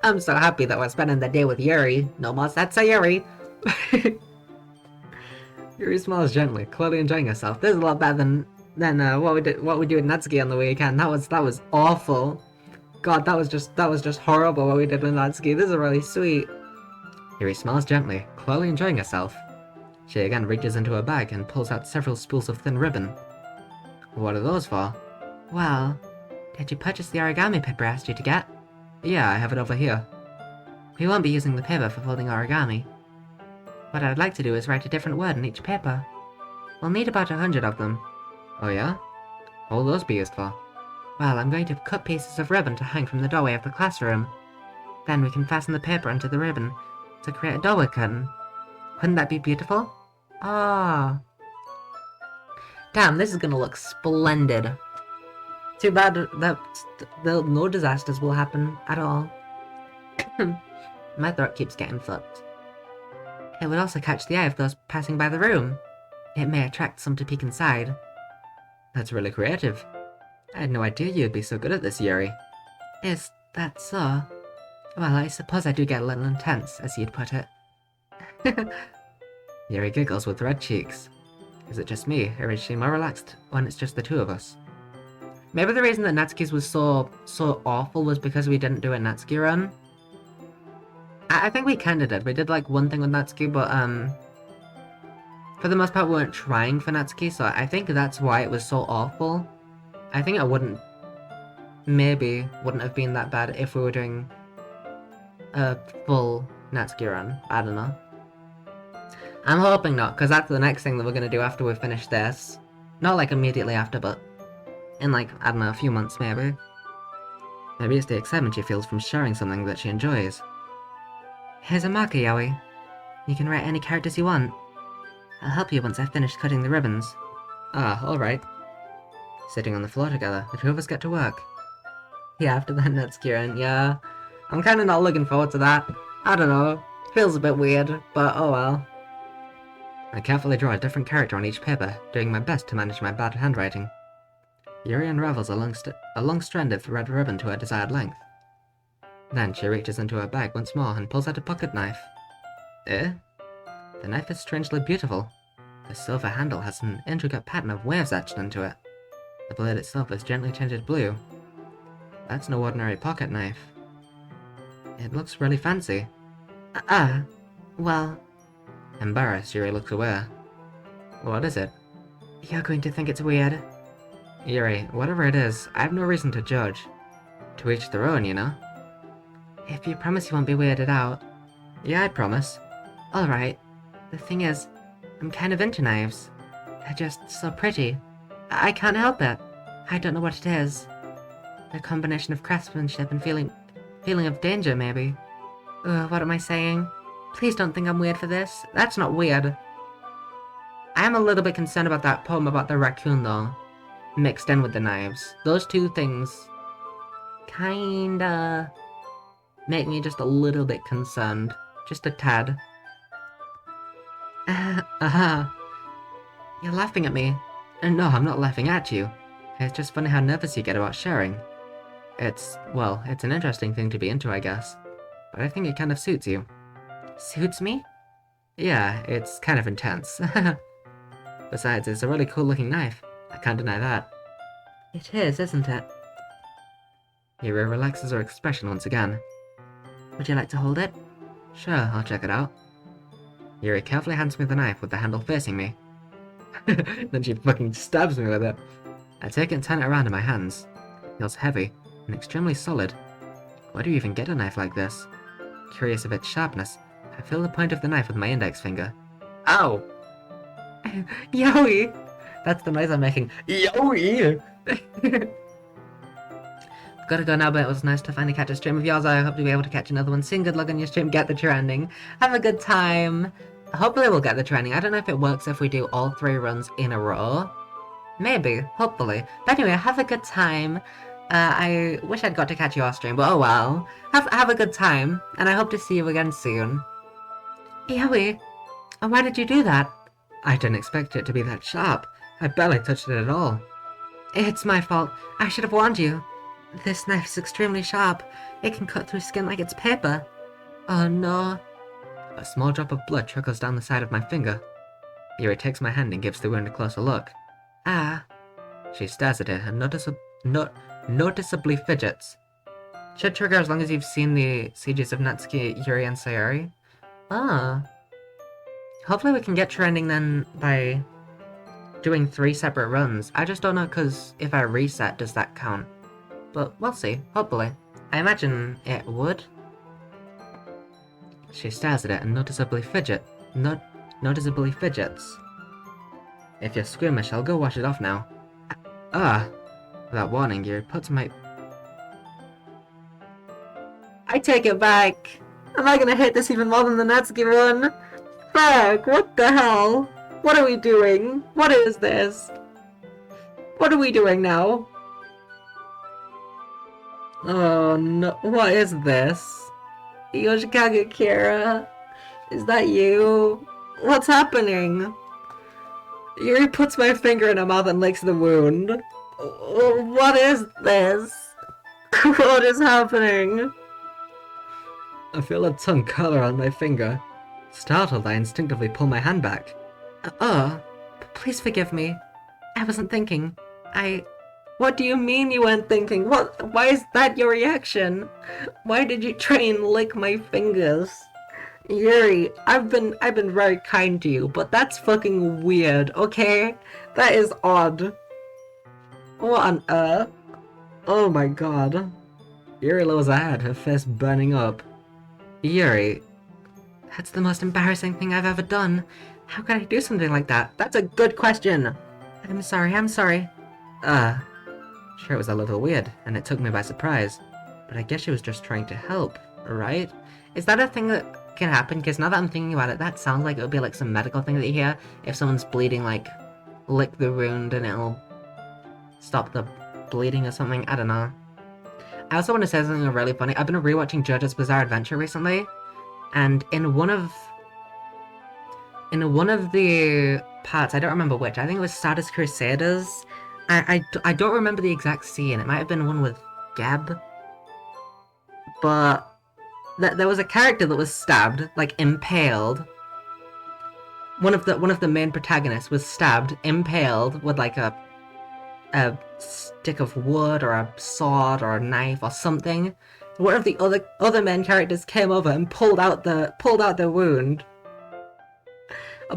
I'm so happy that we're spending the day with Yuri. No more that's a Yuri. Yuri smiles gently, clearly enjoying herself. This is a lot better than what we did with Natsuki on the weekend. That was awful. God, that was just horrible what we did with Natsuki. This is really sweet. Yuri smiles gently, clearly enjoying herself. She again reaches into her bag and pulls out several spools of thin ribbon. What are those for? Well, did you purchase the origami paper I asked you to get? Yeah, I have it over here. We won't be using the paper for folding origami. What I'd like to do is write a different word on each paper. We'll need about 100 of them. Oh yeah? What will those be used for? Well, I'm going to cut pieces of ribbon to hang from the doorway of the classroom. Then we can fasten the paper onto the ribbon to create a doorway curtain. Wouldn't that be beautiful? Ah. Damn, this is gonna look splendid. Too bad that no disasters will happen at all. My throat keeps getting fucked. It would also catch the eye of those passing by the room. It may attract some to peek inside. That's really creative. I had no idea you'd be so good at this, Yuri. Is that so? Well, I suppose I do get a little intense, as you'd put it. Yuri giggles with red cheeks. Is it just me, or is she more relaxed when it's just the two of us? Maybe the reason that Natsuki's was so awful was because we didn't do a Natsuki run. I think we kinda did. We did like one thing with Natsuki, but for the most part we weren't trying for Natsuki, so I think that's why it was so awful. I think it wouldn't have been that bad if we were doing a full Natsuki run. I don't know. I'm hoping not, because that's the next thing that we're gonna do after we finish this. Not like immediately after, but in like, I don't know, a few months maybe. Maybe it's the excitement she feels from sharing something that she enjoys. Here's a marker, Yowie. You can write any characters you want. I'll help you once I've finished cutting the ribbons. Ah, alright. Sitting on the floor together, the two of us get to work. Yeah, after that Natsuki run, yeah. I'm kinda not looking forward to that. I don't know. Feels a bit weird, but oh well. I carefully draw a different character on each paper, doing my best to manage my bad handwriting. Yuri unravels a long strand of red ribbon to her desired length. Then she reaches into her bag once more and pulls out a pocket knife. Eh? The knife is strangely beautiful. The silver handle has an intricate pattern of waves etched into it. The blade itself is gently tinted blue. That's no ordinary pocket knife. It looks really fancy. Well... Embarrassed, Yuri looks away. What is it? You're going to think it's weird. Yuri, whatever it is, I have no reason to judge. To each their own, you know? If you promise you won't be weirded out. Yeah, I promise. Alright. The thing is, I'm kind of into knives. They're just so pretty. I can't help it. I don't know what it is. The combination of craftsmanship and feeling of danger, maybe. What am I saying? Please don't think I'm weird for this. That's not weird. I am a little bit concerned about that poem about the raccoon, though. Mixed in with the knives. Those two things kinda make me just a little bit concerned. Just a tad. You're laughing at me. No, I'm not laughing at you. It's just funny how nervous you get about sharing. It's an interesting thing to be into, I guess. But I think it kind of suits you. Suits me? Yeah, it's kind of intense. Besides, it's a really cool looking knife. I can't deny that. It is, isn't it? Yuri relaxes her expression once again. Would you like to hold it? Sure, I'll check it out. Yuri carefully hands me the knife with the handle facing me. Then she fucking stabs me with it. I take it and turn it around in my hands. It feels heavy and extremely solid. Where do you even get a knife like this? Curious of its sharpness, I feel the point of the knife with my index finger. Ow! Yowie! That's the noise I'm making. Yowie! Gotta go now, but it was nice to finally catch a stream of yours. I hope to be able to catch another one soon. Good luck on your stream. Get the trending. Have a good time. Hopefully we'll get the trending. I don't know if it works if we do all 3 runs in a row. Maybe. Hopefully. But anyway, have a good time. I wish I'd got to catch your stream, but oh well. Have a good time, and I hope to see you again soon. Yowie, why did you do that? I didn't expect it to be that sharp. I barely touched it at all. It's my fault. I should have warned you. This knife is extremely sharp. It can cut through skin like it's paper. Oh no. A small drop of blood trickles down the side of my finger. Yuri takes my hand and gives the wound a closer look. Ah. She stares at it and noticeably fidgets. Should trigger as long as you've seen the sieges of Natsuki, Yuri, and Sayori. Ah. Hopefully we can get trending then by doing 3 separate runs. I just don't know because if I reset, does that count? But we'll see, hopefully. I imagine it would. She stares at it and noticeably fidgets. If you're squeamish, I'll go wash it off now. Without warning, Yuri puts my... I take it back! Am I gonna hate this even more than the Natsuki run? Fuck, what the hell? What are we doing? What is this? What are we doing now? Oh no, what is this? Yoshikage Kira? Is that you? What's happening? Yuri puts my finger in her mouth and licks the wound. What is this? What is happening? I feel a tongue curl around my finger. Startled, I instinctively pull my hand back. Please forgive me. I wasn't thinking. What do you mean you weren't thinking? Why is that your reaction? Why did you try and lick my fingers? Yuri, I've been very kind to you, but that's fucking weird, okay? That is odd. What on earth? Oh my god. Yuri lowers her head, her face burning up. Yuri, that's the most embarrassing thing I've ever done. How could I do something like that? That's a good question. I'm sorry. Sure, it was a little weird, and it took me by surprise. But I guess she was just trying to help, right? Is that a thing that can happen? Because now that I'm thinking about it, that sounds like it would be like some medical thing that you hear. If someone's bleeding, like, lick the wound and it'll stop the bleeding or something. I don't know. I also want to say something really funny. I've been rewatching JoJo's Bizarre Adventure recently, and in one of the parts, I don't remember which, I think it was Stardust Crusaders. I don't remember the exact scene. It might have been one with Geb. But there was a character that was stabbed, like impaled. one of the main protagonists was stabbed, impaled with like a stick of wood or a sword or a knife or something. One of the other main characters came over and pulled out the wound.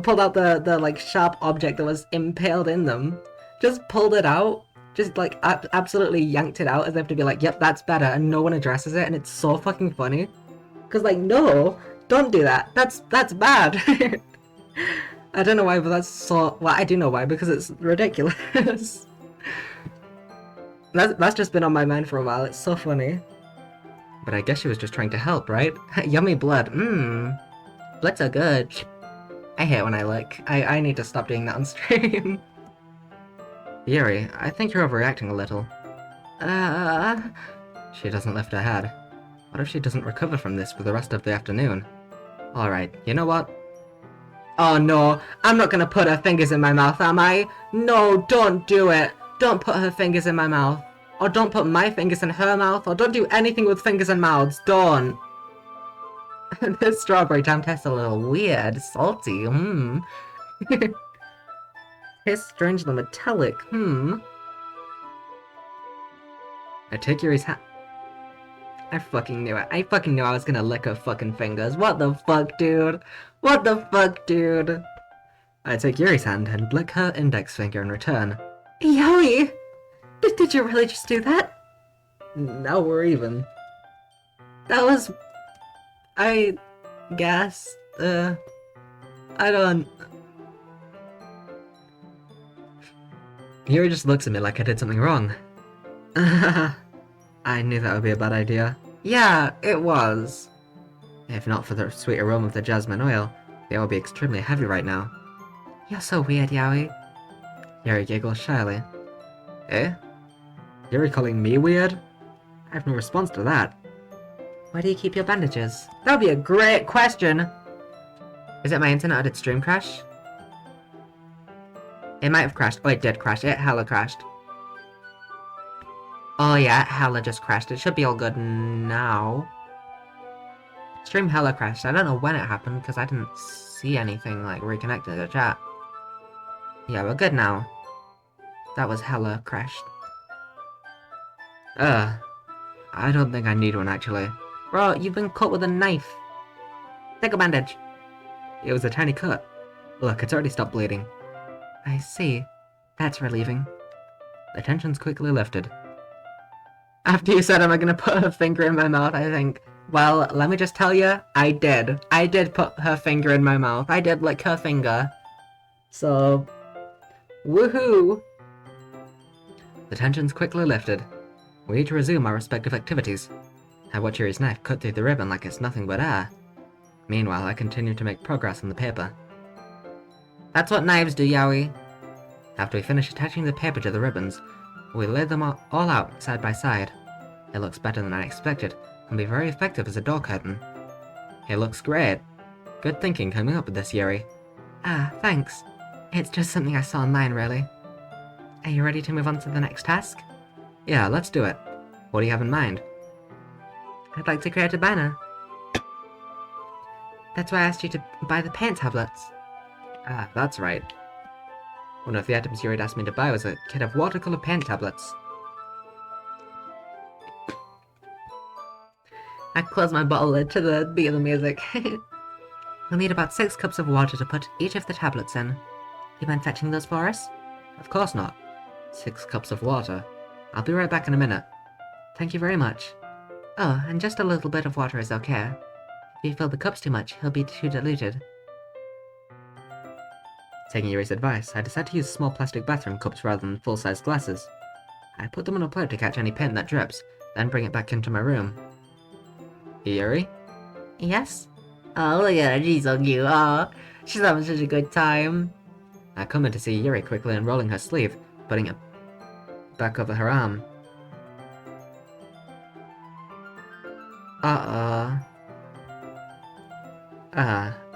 Pulled out the like sharp object that was impaled in them. Just pulled it out. Just like absolutely yanked it out as if to be like, yep, that's better, and no one addresses it, and it's so fucking funny. Cause like, no, don't do that. That's bad. I don't know why, but that's so. Well, I do know why, because it's ridiculous. That's just been on my mind for a while. It's so funny. But I guess she was just trying to help, right? Yummy blood. Mmm. Bloods are good. I hate when I lick. I need to stop doing that on stream. Yuri, I think you're overreacting a little. She doesn't lift her head. What if she doesn't recover from this for the rest of the afternoon? Alright, you know what? Oh no, I'm not gonna put her fingers in my mouth, am I? No, don't do it! Don't put her fingers in my mouth. Or don't put my fingers in her mouth, or don't do anything with fingers and mouths, don't! This strawberry jam tastes a little weird, salty, Tastes strangely metallic, I take Yuri's hand. I fucking knew it. I fucking knew I was gonna lick her fucking fingers. What the fuck, dude? What the fuck, dude? I take Yuri's hand and lick her index finger in return. Yowie! Did you really just do that? Now we're even. That was... I guess, I don't... Yuri just looks at me like I did something wrong. I knew that would be a bad idea. Yeah, it was. If not for the sweet aroma of the jasmine oil, they would be extremely heavy right now. You're so weird, Yowie. Yuri giggles shyly. Eh? Yuri calling me weird? I have no response to that. Where do you keep your bandages? That would be a great question! Is it my internet or did stream crash? It might have crashed. Oh, it did crash. It hella crashed. Oh yeah, it hella just crashed. It should be all good now. Stream hella crashed. I don't know when it happened because I didn't see anything like reconnected to the chat. Yeah, we're good now. That was hella crashed. I don't think I need one actually. Bro, you've been cut with a knife. Take a bandage. It was a tiny cut. Look, it's already stopped bleeding. I see. That's relieving. The tension's quickly lifted. After you said, am I gonna put her finger in my mouth, I think, well, let me just tell you, I did. I did put her finger in my mouth. I did lick her finger. So, woohoo! The tension's quickly lifted. We need to resume our respective activities. I watch Yuri's knife cut through the ribbon like it's nothing but air. Meanwhile, I continue to make progress on the paper. That's what knives do, Yowie. After we finish attaching the paper to the ribbons, we lay them all out side by side. It looks better than I expected, and be very effective as a door curtain. It looks great. Good thinking coming up with this, Yuri. Ah, thanks. It's just something I saw online, really. Are you ready to move on to the next task? Yeah, let's do it. What do you have in mind? I'd like to create a banner. That's why I asked you to buy the paint tablets. Ah, that's right. One of the items Yuri asked me to buy was a kit of watercolor paint tablets. I close my bottle lid to the beat of the music. We'll need about 6 cups of water to put each of the tablets in. You mind fetching those for us? Of course not. 6 cups of water. I'll be right back in a minute. Thank you very much. Oh, and just a little bit of water is okay. If you fill the cups too much, he'll be too diluted. Taking Yuri's advice, I decided to use small plastic bathroom cups rather than full-size glasses. I put them on a plate to catch any paint that drips, then bring it back into my room. Yuri? Yes? Oh, look at her, she's so cute. Oh, she's having such a good time. I come in to see Yuri quickly unrolling her sleeve, putting it back over her arm.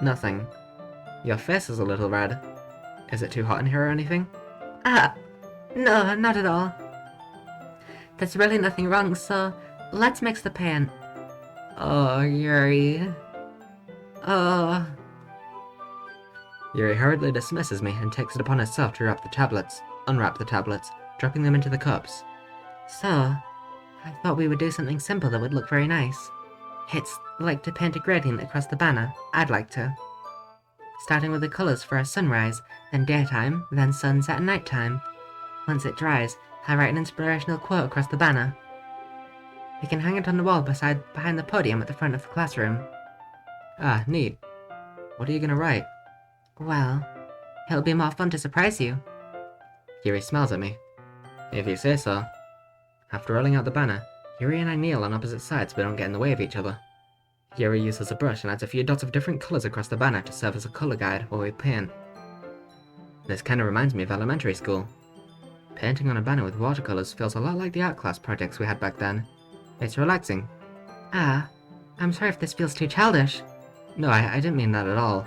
Nothing. Your face is a little red. Is it too hot in here or anything? No, not at all. There's really nothing wrong, so let's mix the paint. Oh, Yuri. Oh. Yuri hurriedly dismisses me and takes it upon herself to unwrap the tablets, dropping them into the cups. So, I thought we would do something simple that would look very nice. It's like to paint a gradient across the banner. I'd like to. Starting with the colours for a sunrise, then daytime, then sunset and nighttime. Once it dries, I'll write an inspirational quote across the banner. We can hang it on the wall behind the podium at the front of the classroom. Ah, neat. What are you gonna write? Well, it'll be more fun to surprise you. Yuri smiles at me. If you say so. After rolling out the banner, Yuri and I kneel on opposite sides but don't get in the way of each other. Yuri uses a brush and adds a few dots of different colours across the banner to serve as a colour guide while we paint. This kinda reminds me of elementary school. Painting on a banner with watercolours feels a lot like the art class projects we had back then. It's relaxing. Ah, I'm sorry if this feels too childish. No, I didn't mean that at all.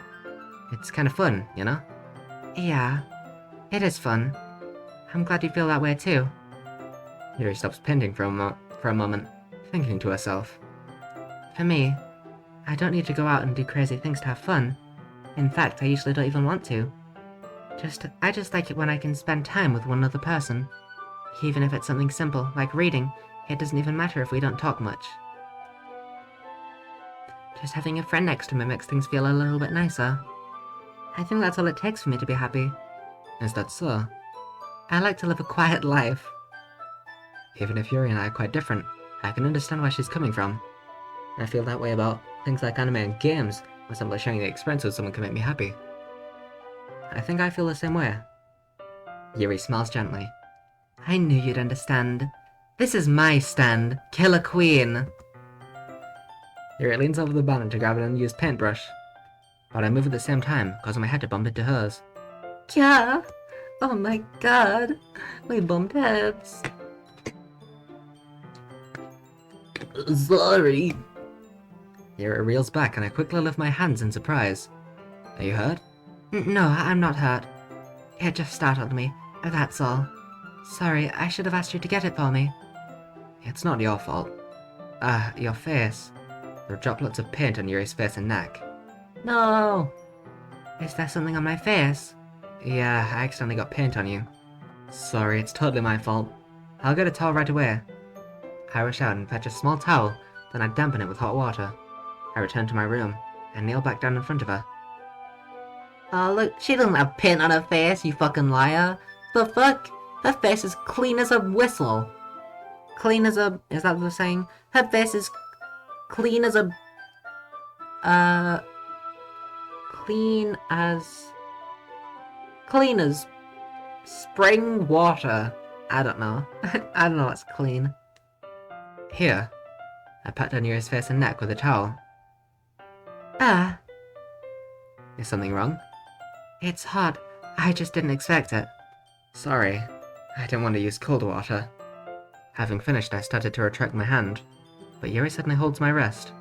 It's kinda fun, you know? Yeah, it is fun. I'm glad you feel that way too. Yuri stops painting for a moment, thinking to herself. For me, I don't need to go out and do crazy things to have fun. In fact, I usually don't even want to. I just like it when I can spend time with one other person. Even if it's something simple, like reading, it doesn't even matter if we don't talk much. Just having a friend next to me makes things feel a little bit nicer. I think that's all it takes for me to be happy. Is that so? I like to live a quiet life. Even if Yuri and I are quite different, I can understand where she's coming from. I feel that way about things like anime and games, where simply sharing the experience with someone can make me happy. I think I feel the same way. Yuri smiles gently. I knew you'd understand. This is my stand. Killer Queen. Yuri leans over the banner to grab an unused paintbrush. But I move at the same time, causing my head to bump into hers. Yeah! Oh my god! We bumped heads! Sorry! Yuri reels back and I quickly lift my hands in surprise. Are you hurt? No, I'm not hurt. It just startled me, that's all. Sorry, I should have asked you to get it for me. It's not your fault. Your face. There are droplets of paint on Yuri's face and neck. No! Is there something on my face? Yeah, I accidentally got paint on you. Sorry, it's totally my fault. I'll get a towel right away. I rush out and fetch a small towel, then I dampen it with hot water. I return to my room, and kneel back down in front of her. Oh look, she doesn't have paint on her face, you fucking liar. The fuck? Her face is clean as a whistle. Clean as a... is that what they're saying? Her face is clean as a... clean as spring water. I don't know. I don't know what's clean. Here. I pat down Yuri's face and neck with a towel. Is something wrong? It's hot. I just didn't expect it. Sorry. I didn't want to use cold water. Having finished, I started to retract my hand, but Yuri suddenly holds my wrist.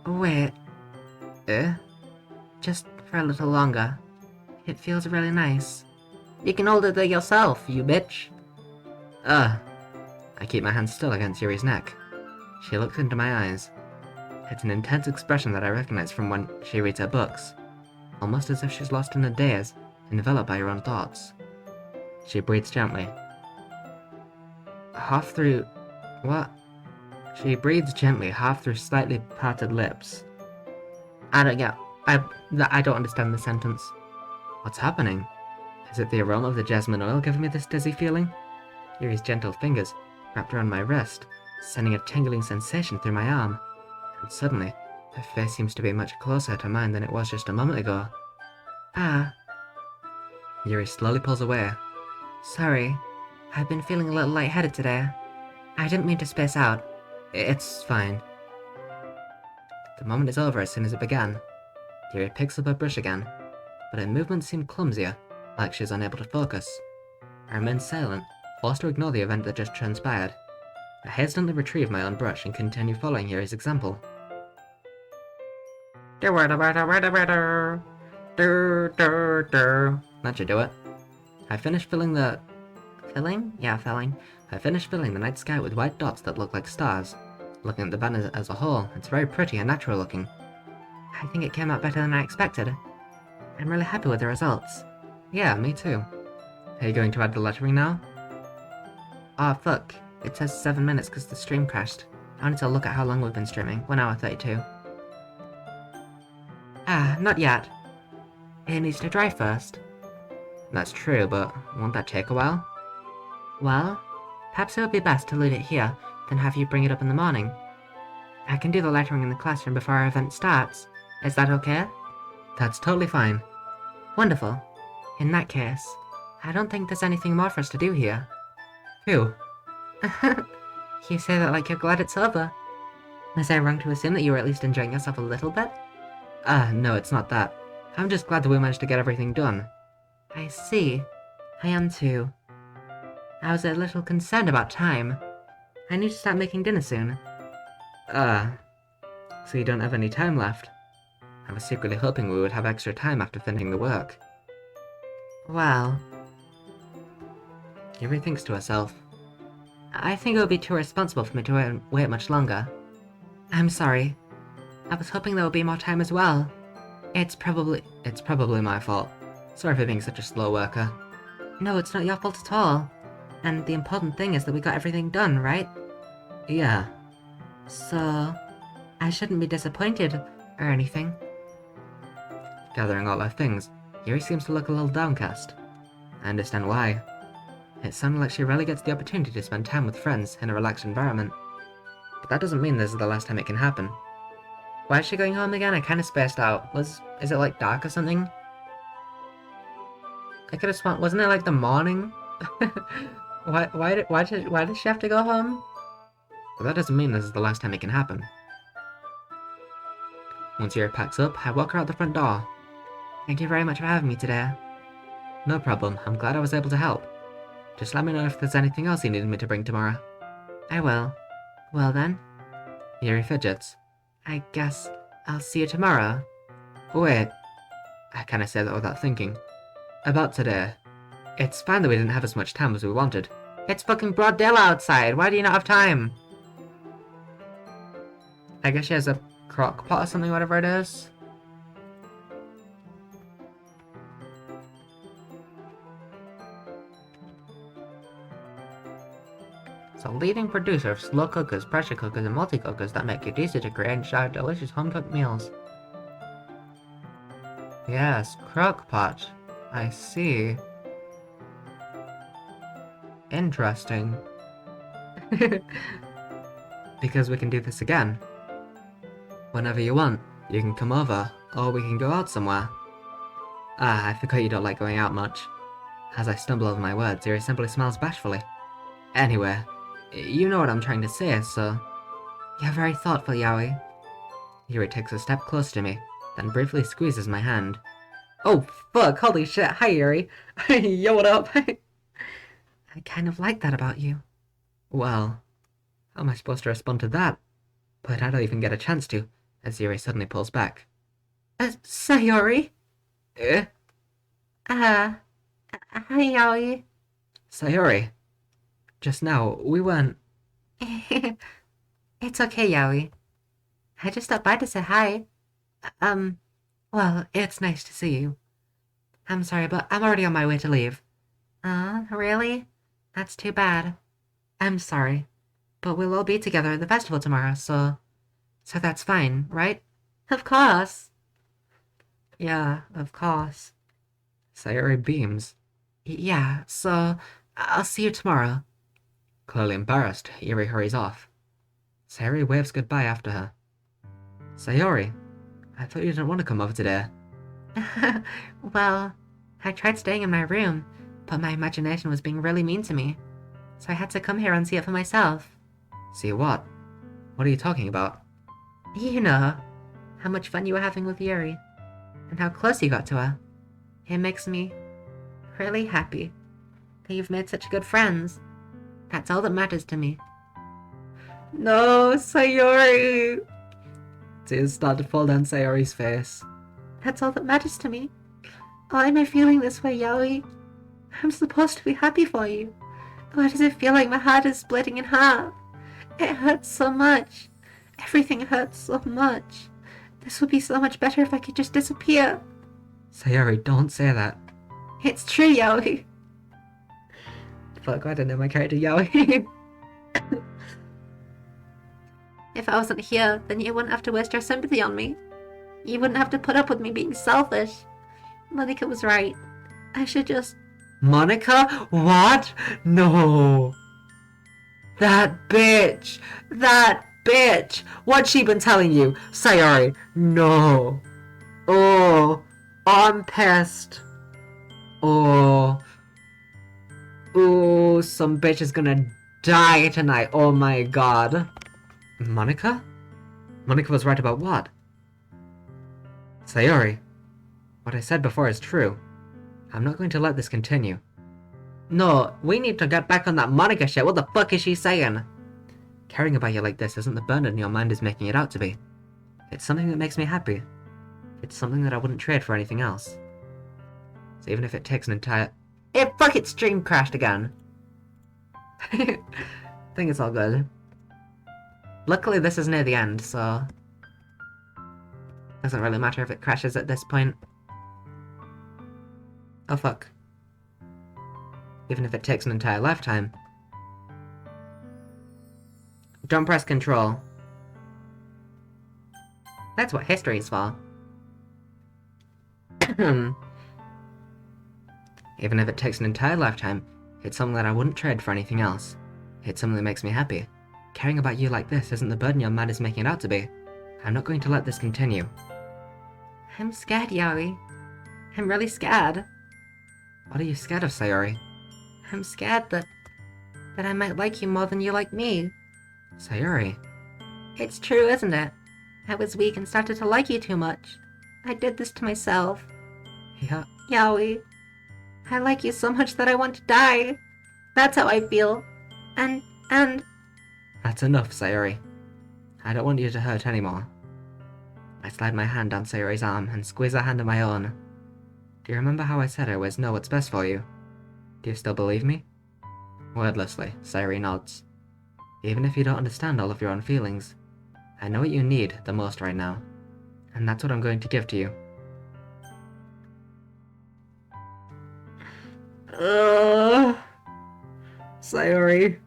Wait. Just for a little longer. It feels really nice. You can hold it there yourself, you bitch. I keep my hand still against Yuri's neck. She looks into my eyes. It's an intense expression that I recognize from when she reads her books, almost as if she's lost in a daze, enveloped by her own thoughts. She breathes gently. Half through... what? She breathes gently, half through slightly parted lips. I don't understand the sentence. What's happening? Is it the aroma of the jasmine oil giving me this dizzy feeling? Yuri's gentle fingers wrapped around my wrist, sending a tingling sensation through my arm. And suddenly, her face seems to be much closer to mine than it was just a moment ago. Yuri slowly pulls away. Sorry, I've been feeling a little lightheaded today. I didn't mean to space out. It's fine. The moment is over as soon as it began. Yuri picks up her brush again, but her movements seem clumsier, like she's unable to focus. I remain silent, forced to ignore the event that just transpired. I hesitantly retrieve my own brush and continue following Yuri's example. That should do it. I finished filling the... filling? Yeah, filling. I finished filling the night sky with white dots that look like stars. Looking at the banner as a whole, it's very pretty and natural looking. I think it came out better than I expected. I'm really happy with the results. Yeah, me too. Are you going to add the lettering now? Ah, fuck. It says 7 minutes because the stream crashed. I need to look at how long we've been streaming. 1 hour 32. Ah, not yet. It needs to dry first. That's true, but won't that take a while? Well, perhaps it would be best to leave it here, then have you bring it up in the morning. I can do the lettering in the classroom before our event starts. Is that okay? That's totally fine. Wonderful. In that case, I don't think there's anything more for us to do here. Phew. You say that like you're glad it's over. Was I wrong to assume that you were at least enjoying yourself a little bit? No, it's not that. I'm just glad that we managed to get everything done. I see. I am too. I was a little concerned about time. I need to start making dinner soon. So you don't have any time left? I was secretly hoping we would have extra time after finishing the work. Well... Yuri thinks to herself. I think it would be too irresponsible for me to wait much longer. I'm sorry. I was hoping there would be more time as well. It's probably my fault. Sorry for being such a slow worker. No, it's not your fault at all. And the important thing is that we got everything done, right? Yeah. So... I shouldn't be disappointed, or anything. Gathering all our things, Yuri seems to look a little downcast. I understand why. It sounded like she rarely gets the opportunity to spend time with friends in a relaxed environment. But that doesn't mean this is the last time it can happen. Why is she going home again? I kinda spaced out. Is it like dark or something? I could've sworn, wasn't it like the morning? Why did she have to go home? But that doesn't mean this is the last time it can happen. Once Yuri packs up, I walk her out the front door. Thank you very much for having me today. No problem, I'm glad I was able to help. Just let me know if there's anything else you needed me to bring tomorrow. I will. Well then. Yuri fidgets. I guess I'll see you tomorrow. Wait. I kinda say that without thinking. About today. It's fine that we didn't have as much time as we wanted. It's fucking broad daylight outside, why do you not have time? I guess she has a crock pot or something, whatever it is. It's a leading producer of slow cookers, pressure cookers, and multi-cookers that make it easy to create and share delicious home-cooked meals. Yes, crock pot. I see. Interesting. Because we can do this again. Whenever you want, you can come over, or we can go out somewhere. Ah, I forgot you don't like going out much. As I stumble over my words, Yuri simply smiles bashfully. Anyway, you know what I'm trying to say, so... You're very thoughtful, Yowie. Yuri takes a step close to me, then briefly squeezes my hand. Oh, fuck, holy shit, hi Yuri. Yo, what up? I kind of like that about you. Well, how am I supposed to respond to that? But I don't even get a chance to, as Yuri suddenly pulls back. Sayori? Hi, Yowie. Sayori. Just now, we weren't... It's okay, Yowie. I just stopped by to say hi. Well, it's nice to see you. I'm sorry, but I'm already on my way to leave. Really? That's too bad. I'm sorry. But we'll all be together at the festival tomorrow, so that's fine, right? Of course. Yeah, of course. Sayori beams. Yeah, so I'll see you tomorrow. Clearly embarrassed, Yuri hurries off. Sayori waves goodbye after her. Sayori, I thought you didn't want to come over today. Well, I tried staying in my room, but my imagination was being really mean to me. So I had to come here and see it for myself. See what? What are you talking about? You know, how much fun you were having with Yuri, and how close you got to her. It makes me really happy that you've made such good friends. That's all that matters to me. No, Sayori! Tears start to fall down Sayori's face. That's all that matters to me. Why am I feeling this way, Yowie? I'm supposed to be happy for you. Why does it feel like my heart is splitting in half? It hurts so much. Everything hurts so much. This would be so much better if I could just disappear. Sayori, don't say that. It's true, Yowie. Fuck, I don't know my character Yowie. If I wasn't here, then you wouldn't have to waste your sympathy on me. You wouldn't have to put up with me being selfish. Monica was right. I should just... Monica? What? No. That bitch! That bitch! What's she been telling you? Sayori, no. Oh, I'm pissed. Oh. Oh, some bitch is gonna die tonight. Oh my god. Monica? Monica was right about what? Sayori, what I said before is true. I'm not going to let this continue. No, we need to get back on that Monica shit. What the fuck is she saying? Caring about you like this isn't the burden your mind is making it out to be. It's something that makes me happy. It's something that I wouldn't trade for anything else. So even if it takes an entire... fuck, its stream crashed again. I think it's all good. Luckily this is near the end, so... doesn't really matter if it crashes at this point. Oh fuck. Even if it takes an entire lifetime. Don't press control. That's what history is for. Even if it takes an entire lifetime, it's something that I wouldn't trade for anything else. It's something that makes me happy. Caring about you like this isn't the burden your mind is making it out to be. I'm not going to let this continue. I'm scared, Yowie. I'm really scared. What are you scared of, Sayori? I'm scared that I might like you more than you like me. Sayori. It's true, isn't it? I was weak and started to like you too much. I did this to myself. Yeah. Yowie. I like you so much that I want to die. That's how I feel. And... That's enough, Sayori. I don't want you to hurt anymore. I slide my hand down Sayori's arm and squeeze her hand in my own. Do you remember how I said I always know what's best for you? Do you still believe me? Wordlessly, Sayori nods. Even if you don't understand all of your own feelings, I know what you need the most right now, and that's what I'm going to give to you. Sayori.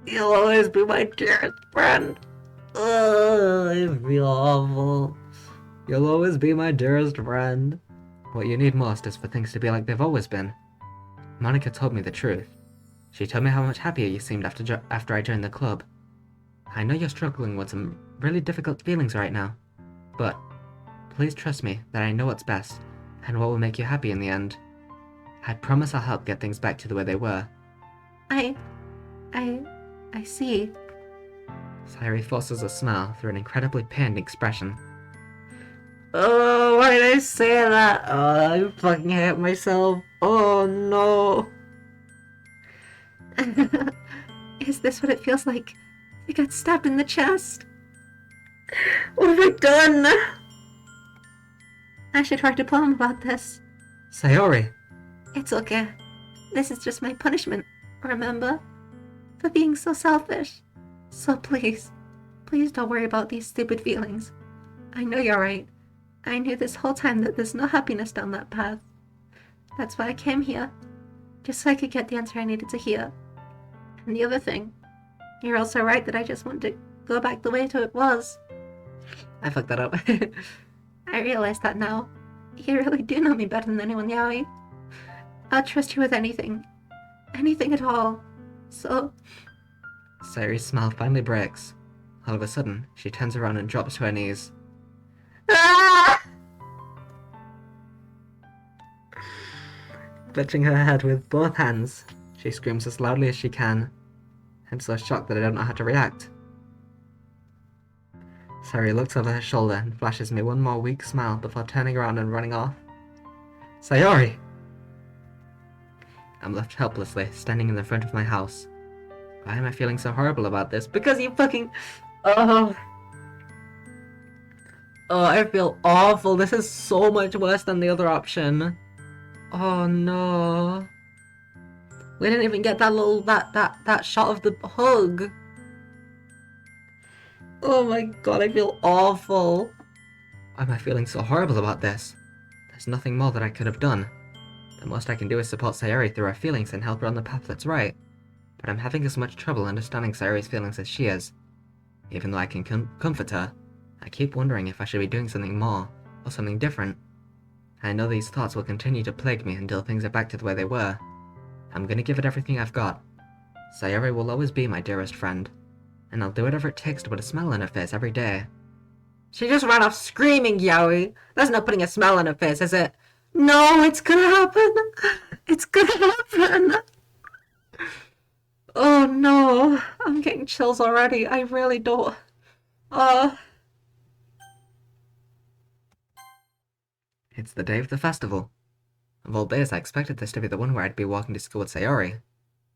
You'll always be my dearest friend. I feel awful. You'll always be my dearest friend. What you need most is for things to be like they've always been. Monica told me the truth. She told me how much happier you seemed after I joined the club. I know you're struggling with some really difficult feelings right now, but please trust me that I know what's best and what will make you happy in the end. I promise I'll help get things back to the way they were. I see. Sayori forces a smile through an incredibly pained expression. Oh, why did I say that? Oh, I fucking hate myself. Oh no. Is this what it feels like? I got stabbed in the chest. What have I done? I should write a poem about this. Sayori. It's okay. This is just my punishment, remember? For being so selfish. So please don't worry about these stupid feelings. I know you're right. I knew this whole time that there's no happiness down that path. That's why I came here. Just so I could get the answer I needed to hear. And the other thing, you're also right that I just want to go back the way it was. I fucked that up. I realize that now. You really do know me better than anyone, Yowie. I'll trust you with anything. Anything at all. So... Sayori's smile finally breaks. All of a sudden, she turns around and drops to her knees. Ah! Clutching her head with both hands, she screams as loudly as she can. I'm so shocked that I don't know how to react. Sayori looks over her shoulder and flashes me one more weak smile before turning around and running off. Sayori! I'm left helplessly, standing in the front of my house. Why am I feeling so horrible about this? Because you fucking... Oh, I feel awful. This is so much worse than the other option. Oh no. We didn't even get that little, that shot of the hug. Oh my god, I feel awful. Why am I feeling so horrible about this? There's nothing more that I could have done. The most I can do is support Sayori through her feelings and help her on the path that's right. But I'm having as much trouble understanding Sayori's feelings as she is. Even though I can comfort her, I keep wondering if I should be doing something more, or something different. I know these thoughts will continue to plague me until things are back to the way they were. I'm gonna give it everything I've got. Sayori will always be my dearest friend, and I'll do whatever it takes to put a smile on her face every day. She just ran off screaming, Yowie. That's not putting a smile on her face, is it? No, it's gonna happen. It's gonna happen. Oh no, I'm getting chills already. I really don't. It's the day of the festival. Of all days, I expected this to be the one where I'd be walking to school with Sayori.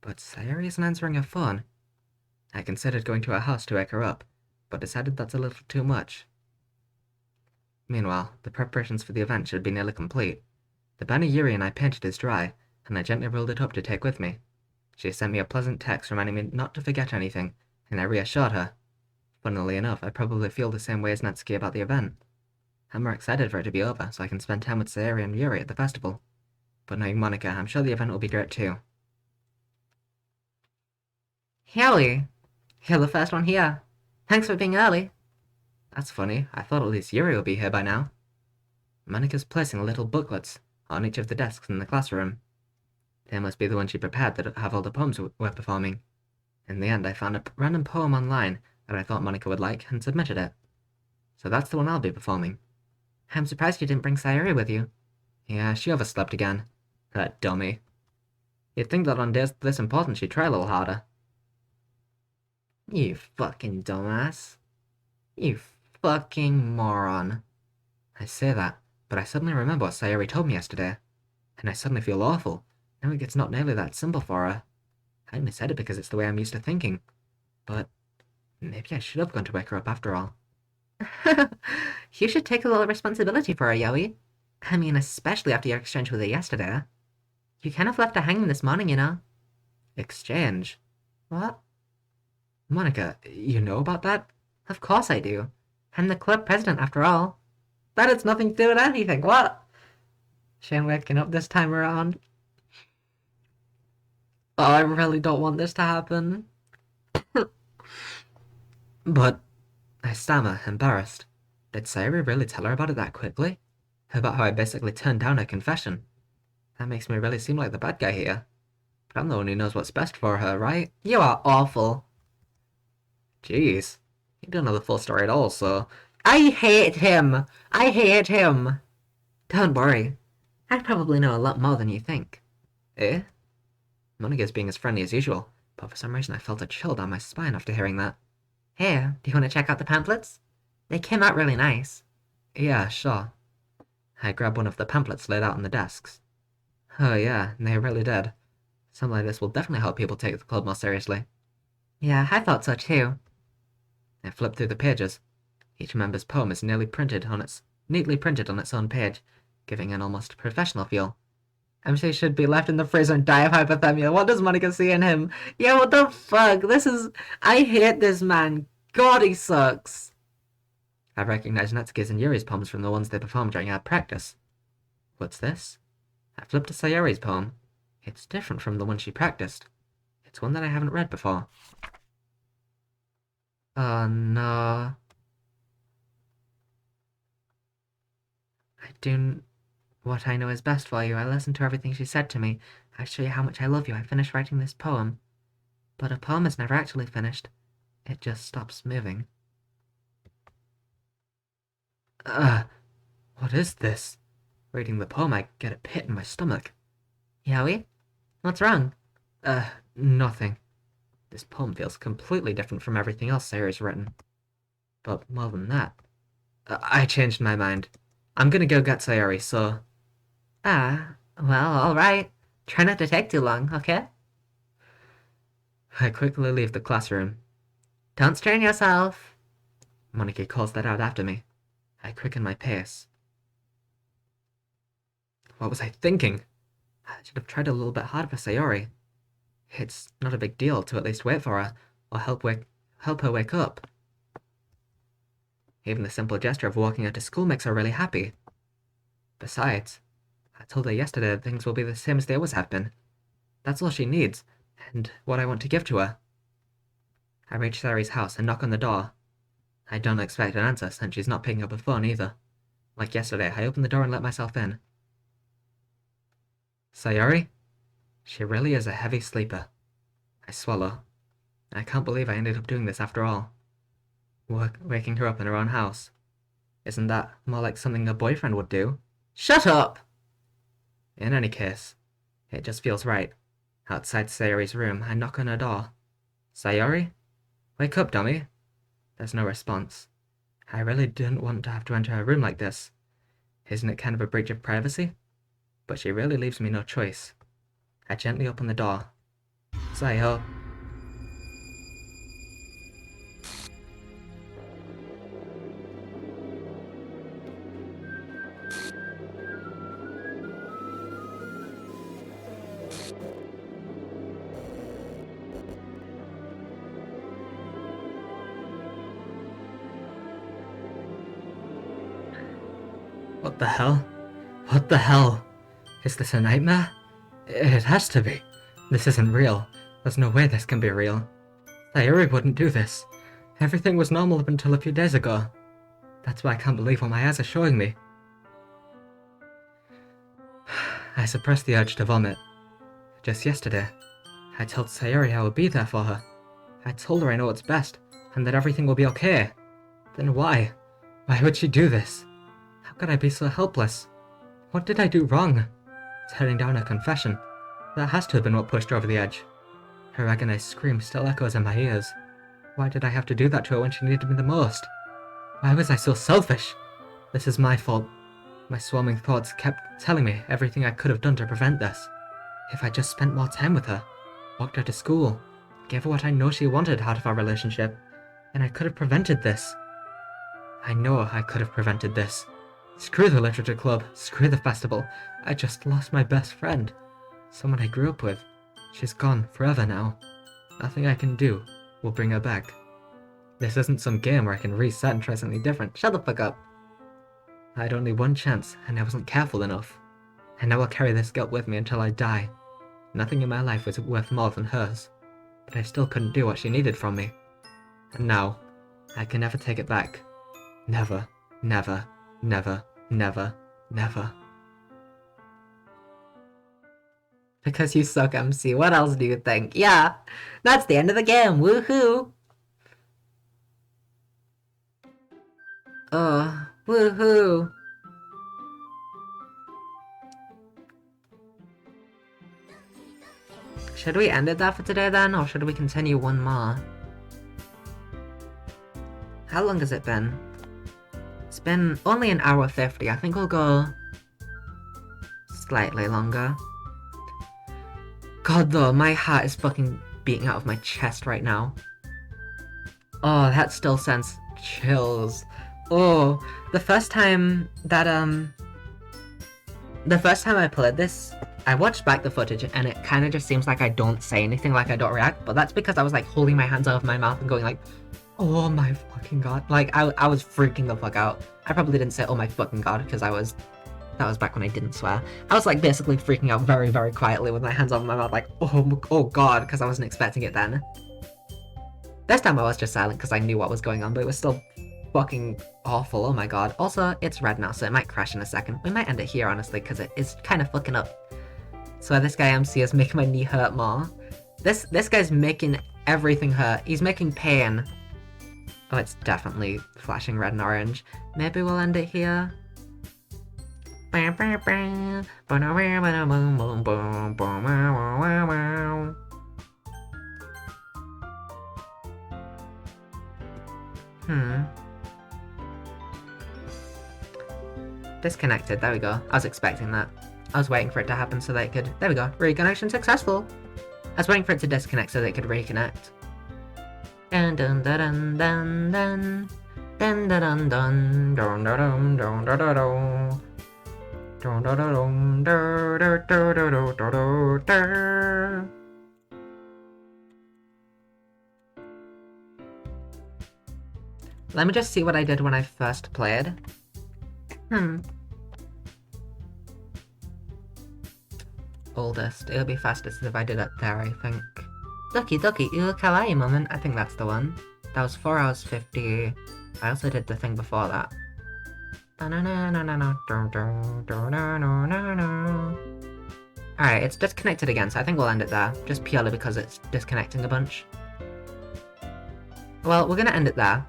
But Sayori isn't answering her phone. I considered going to her house to wake her up, but decided that's a little too much. Meanwhile, the preparations for the event should be nearly complete. The banner Yuri and I painted is dry, and I gently rolled it up to take with me. She sent me a pleasant text reminding me not to forget anything, and I reassured her. Funnily enough, I probably feel the same way as Natsuki about the event. I'm more excited for it to be over, so I can spend time with Sayori and Yuri at the festival. But knowing Monica, I'm sure the event will be great too. Haley, you're the first one here. Thanks for being early. That's funny. I thought at least Yuri will be here by now. Monica's placing little booklets on each of the desks in the classroom. They must be the ones she prepared that have all the poems we're performing. In the end, I found a random poem online that I thought Monica would like and submitted it. So that's the one I'll be performing. I'm surprised you didn't bring Sayori with you. Yeah, she overslept again. That dummy. You'd think that on days this important she'd try a little harder. You fucking dumbass. You fucking moron. I say that, but I suddenly remember what Sayori told me yesterday. And I suddenly feel awful, knowing it's not nearly that simple for her. I only said it because it's the way I'm used to thinking. But maybe I should have gone to wake her up after all. You should take a little responsibility for her, Yowie. I mean, especially after your exchange with her yesterday. You kind of left her hanging this morning, you know. Exchange? What? Monica, you know about that? Of course I do. I'm the club president, after all. That has nothing to do with anything, what? She ain't waking up this time around. Oh, I really don't want this to happen. But, I stammer, embarrassed. Did Sayori really tell her about it that quickly? About how I basically turned down her confession? That makes me really seem like the bad guy here. But I'm the one who knows what's best for her, right? You are awful. Jeez. You don't know the full story at all, so... I hate him! I hate him! Don't worry. I probably know a lot more than you think. Eh? Monica's being as friendly as usual, but for some reason I felt a chill down my spine after hearing that. Hey, do you want to check out the pamphlets? They came out really nice. Yeah, sure. I grabbed one of the pamphlets laid out on the desks. Oh yeah, they really did. Something like this will definitely help people take the club more seriously. Yeah, I thought so too. I flipped through the pages. Each member's poem is neatly printed on its own page, giving an almost professional feel. MC should be left in the freezer and die of hypothermia. What does Monica see in him? Yeah, what the fuck? I hate this man. God, he sucks. I recognized Natsuki's and Yuri's poems from the ones they performed during our practice. What's this? I flipped to Sayori's poem. It's different from the one she practiced. It's one that I haven't read before. Oh no. I do what I know is best for you. I listened to everything she said to me. I show you how much I love you. I finished writing this poem. But a poem is never actually finished. It just stops moving. What is this? Reading the poem, I get a pit in my stomach. Yowie? What's wrong? Nothing. This poem feels completely different from everything else Sayori's written. But more than that, I changed my mind. I'm gonna go get Sayori, so... Well, alright. Try not to take too long, okay? I quickly leave the classroom. Don't strain yourself. Monica calls that out after me. I quicken my pace. What was I thinking? I should have tried a little bit harder for Sayori. It's not a big deal to at least wait for her, or help her wake up. Even the simple gesture of walking her to school makes her really happy. Besides, I told her yesterday that things will be the same as they always have been. That's all she needs, and what I want to give to her. I reach Sayori's house and knock on the door. I don't expect an answer since she's not picking up her phone either. Like yesterday, I open the door and let myself in. Sayori? She really is a heavy sleeper. I swallow. I can't believe I ended up doing this after all. Waking her up in her own house. Isn't that more like something a boyfriend would do? Shut up! In any case, it just feels right. Outside Sayori's room, I knock on her door. Sayori? Wake up, dummy. There's no response. I really didn't want to have to enter her room like this. Isn't it kind of a breach of privacy? But she really leaves me no choice. I gently open the door. Sayo. What the hell? What the hell? Is this a nightmare? It has to be. This isn't real. There's no way this can be real. Yuri wouldn't do this. Everything was normal up until a few days ago. That's why I can't believe what my eyes are showing me. I suppressed the urge to vomit. Just yesterday, I told Sayori I would be there for her. I told her I know what's best, and that everything will be okay. Then why? Why would she do this? How could I be so helpless? What did I do wrong? Turning down her confession. That has to have been what pushed her over the edge. Her agonized scream still echoes in my ears. Why did I have to do that to her when she needed me the most? Why was I so selfish? This is my fault. My swarming thoughts kept telling me everything I could have done to prevent this. If I just spent more time with her, walked her to school, gave her what I know she wanted out of our relationship, then I could have prevented this. I know I could have prevented this. Screw the literature club, screw the festival. I just lost my best friend. Someone I grew up with. She's gone forever now. Nothing I can do will bring her back. This isn't some game where I can reset and try something different. Shut the fuck up. I had only one chance, and I wasn't careful enough. And now I'll carry this guilt with me until I die. Nothing in my life was worth more than hers. But I still couldn't do what she needed from me. And now, I can never take it back. Never, never, never, never, never. Because you suck, MC. What else do you think? Yeah, that's the end of the game. Woohoo! Oh, woohoo! Should we end it there for today then, or should we continue one more? How long has it been? It's been only an hour 50. I think we'll go slightly longer. God though, my heart is fucking beating out of my chest right now. Oh, that still sends chills. Oh, the first time I played this, I watched back the footage and it kind of just seems like I don't say anything, like I don't react, but that's because I was like holding my hands over my mouth and going like, oh my fucking god. Like, I was freaking the fuck out. I probably didn't say oh my fucking god because that was back when I didn't swear. I was like basically freaking out very, very quietly with my hands over my mouth like, oh god, because I wasn't expecting it then. This time I was just silent because I knew what was going on, but it was still fucking awful, oh my god. Also, it's red now, so it might crash in a second. We might end it here, honestly, because it is kind of fucking up. So this guy MC is making my knee hurt more. This guy's making everything hurt. He's making pain. Oh, it's definitely flashing red and orange. Maybe we'll end it here. Disconnected, there we go. I was expecting that. I was waiting for it to happen so that it could... There we go. Reconnection successful. I was waiting for it to disconnect so that it could reconnect. Dun dun dun dun dun dun dun dun dun dun dun dun dun dun dun dun dun. Let me just see what I did when I first played. Oldest. It'll be fastest if I did it there, I think. Doki Doki Uu Kawaii moment. I think that's the one. That was 4 hours 50. I also did the thing before that. Alright, it's disconnected again, so I think we'll end it there. Just purely because it's disconnecting a bunch. Well, we're gonna end it there.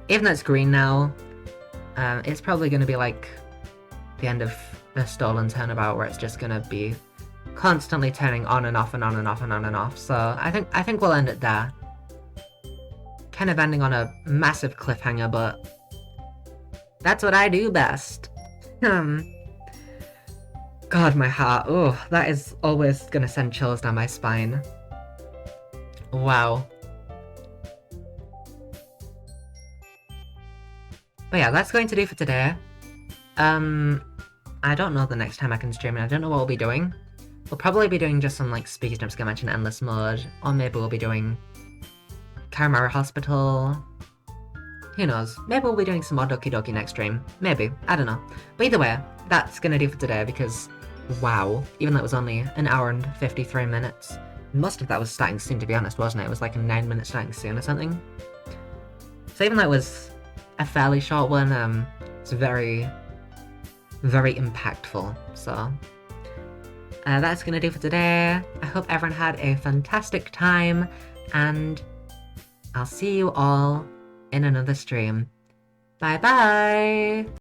Even though it's green now, it's probably gonna be like the end of the stolen turnabout where it's just gonna be constantly turning on and off and on and off and on and off. So I think we'll end it there. Kind of ending on a massive cliffhanger, but that's what I do best. God, my heart. Oh, that is always gonna send chills down my spine. Wow. But yeah, that's going to do for today. I don't know the next time I can stream, and I don't know what we'll be doing. We'll probably be doing just some, like, Speaky Jumps, I mentioned Endless Mode, or maybe we'll be doing Karamara Hospital. Who knows? Maybe we'll be doing some more Doki Doki next stream. Maybe. I don't know. But either way, that's gonna do for today, because, wow, even though it was only an hour and 53 minutes, most of that was starting soon, to be honest, wasn't it? It was like a 9-minute starting soon or something. So even though it was a fairly short one, it's very, very impactful, so that's gonna do for today. I hope everyone had a fantastic time, and I'll see you all in another stream. Bye bye!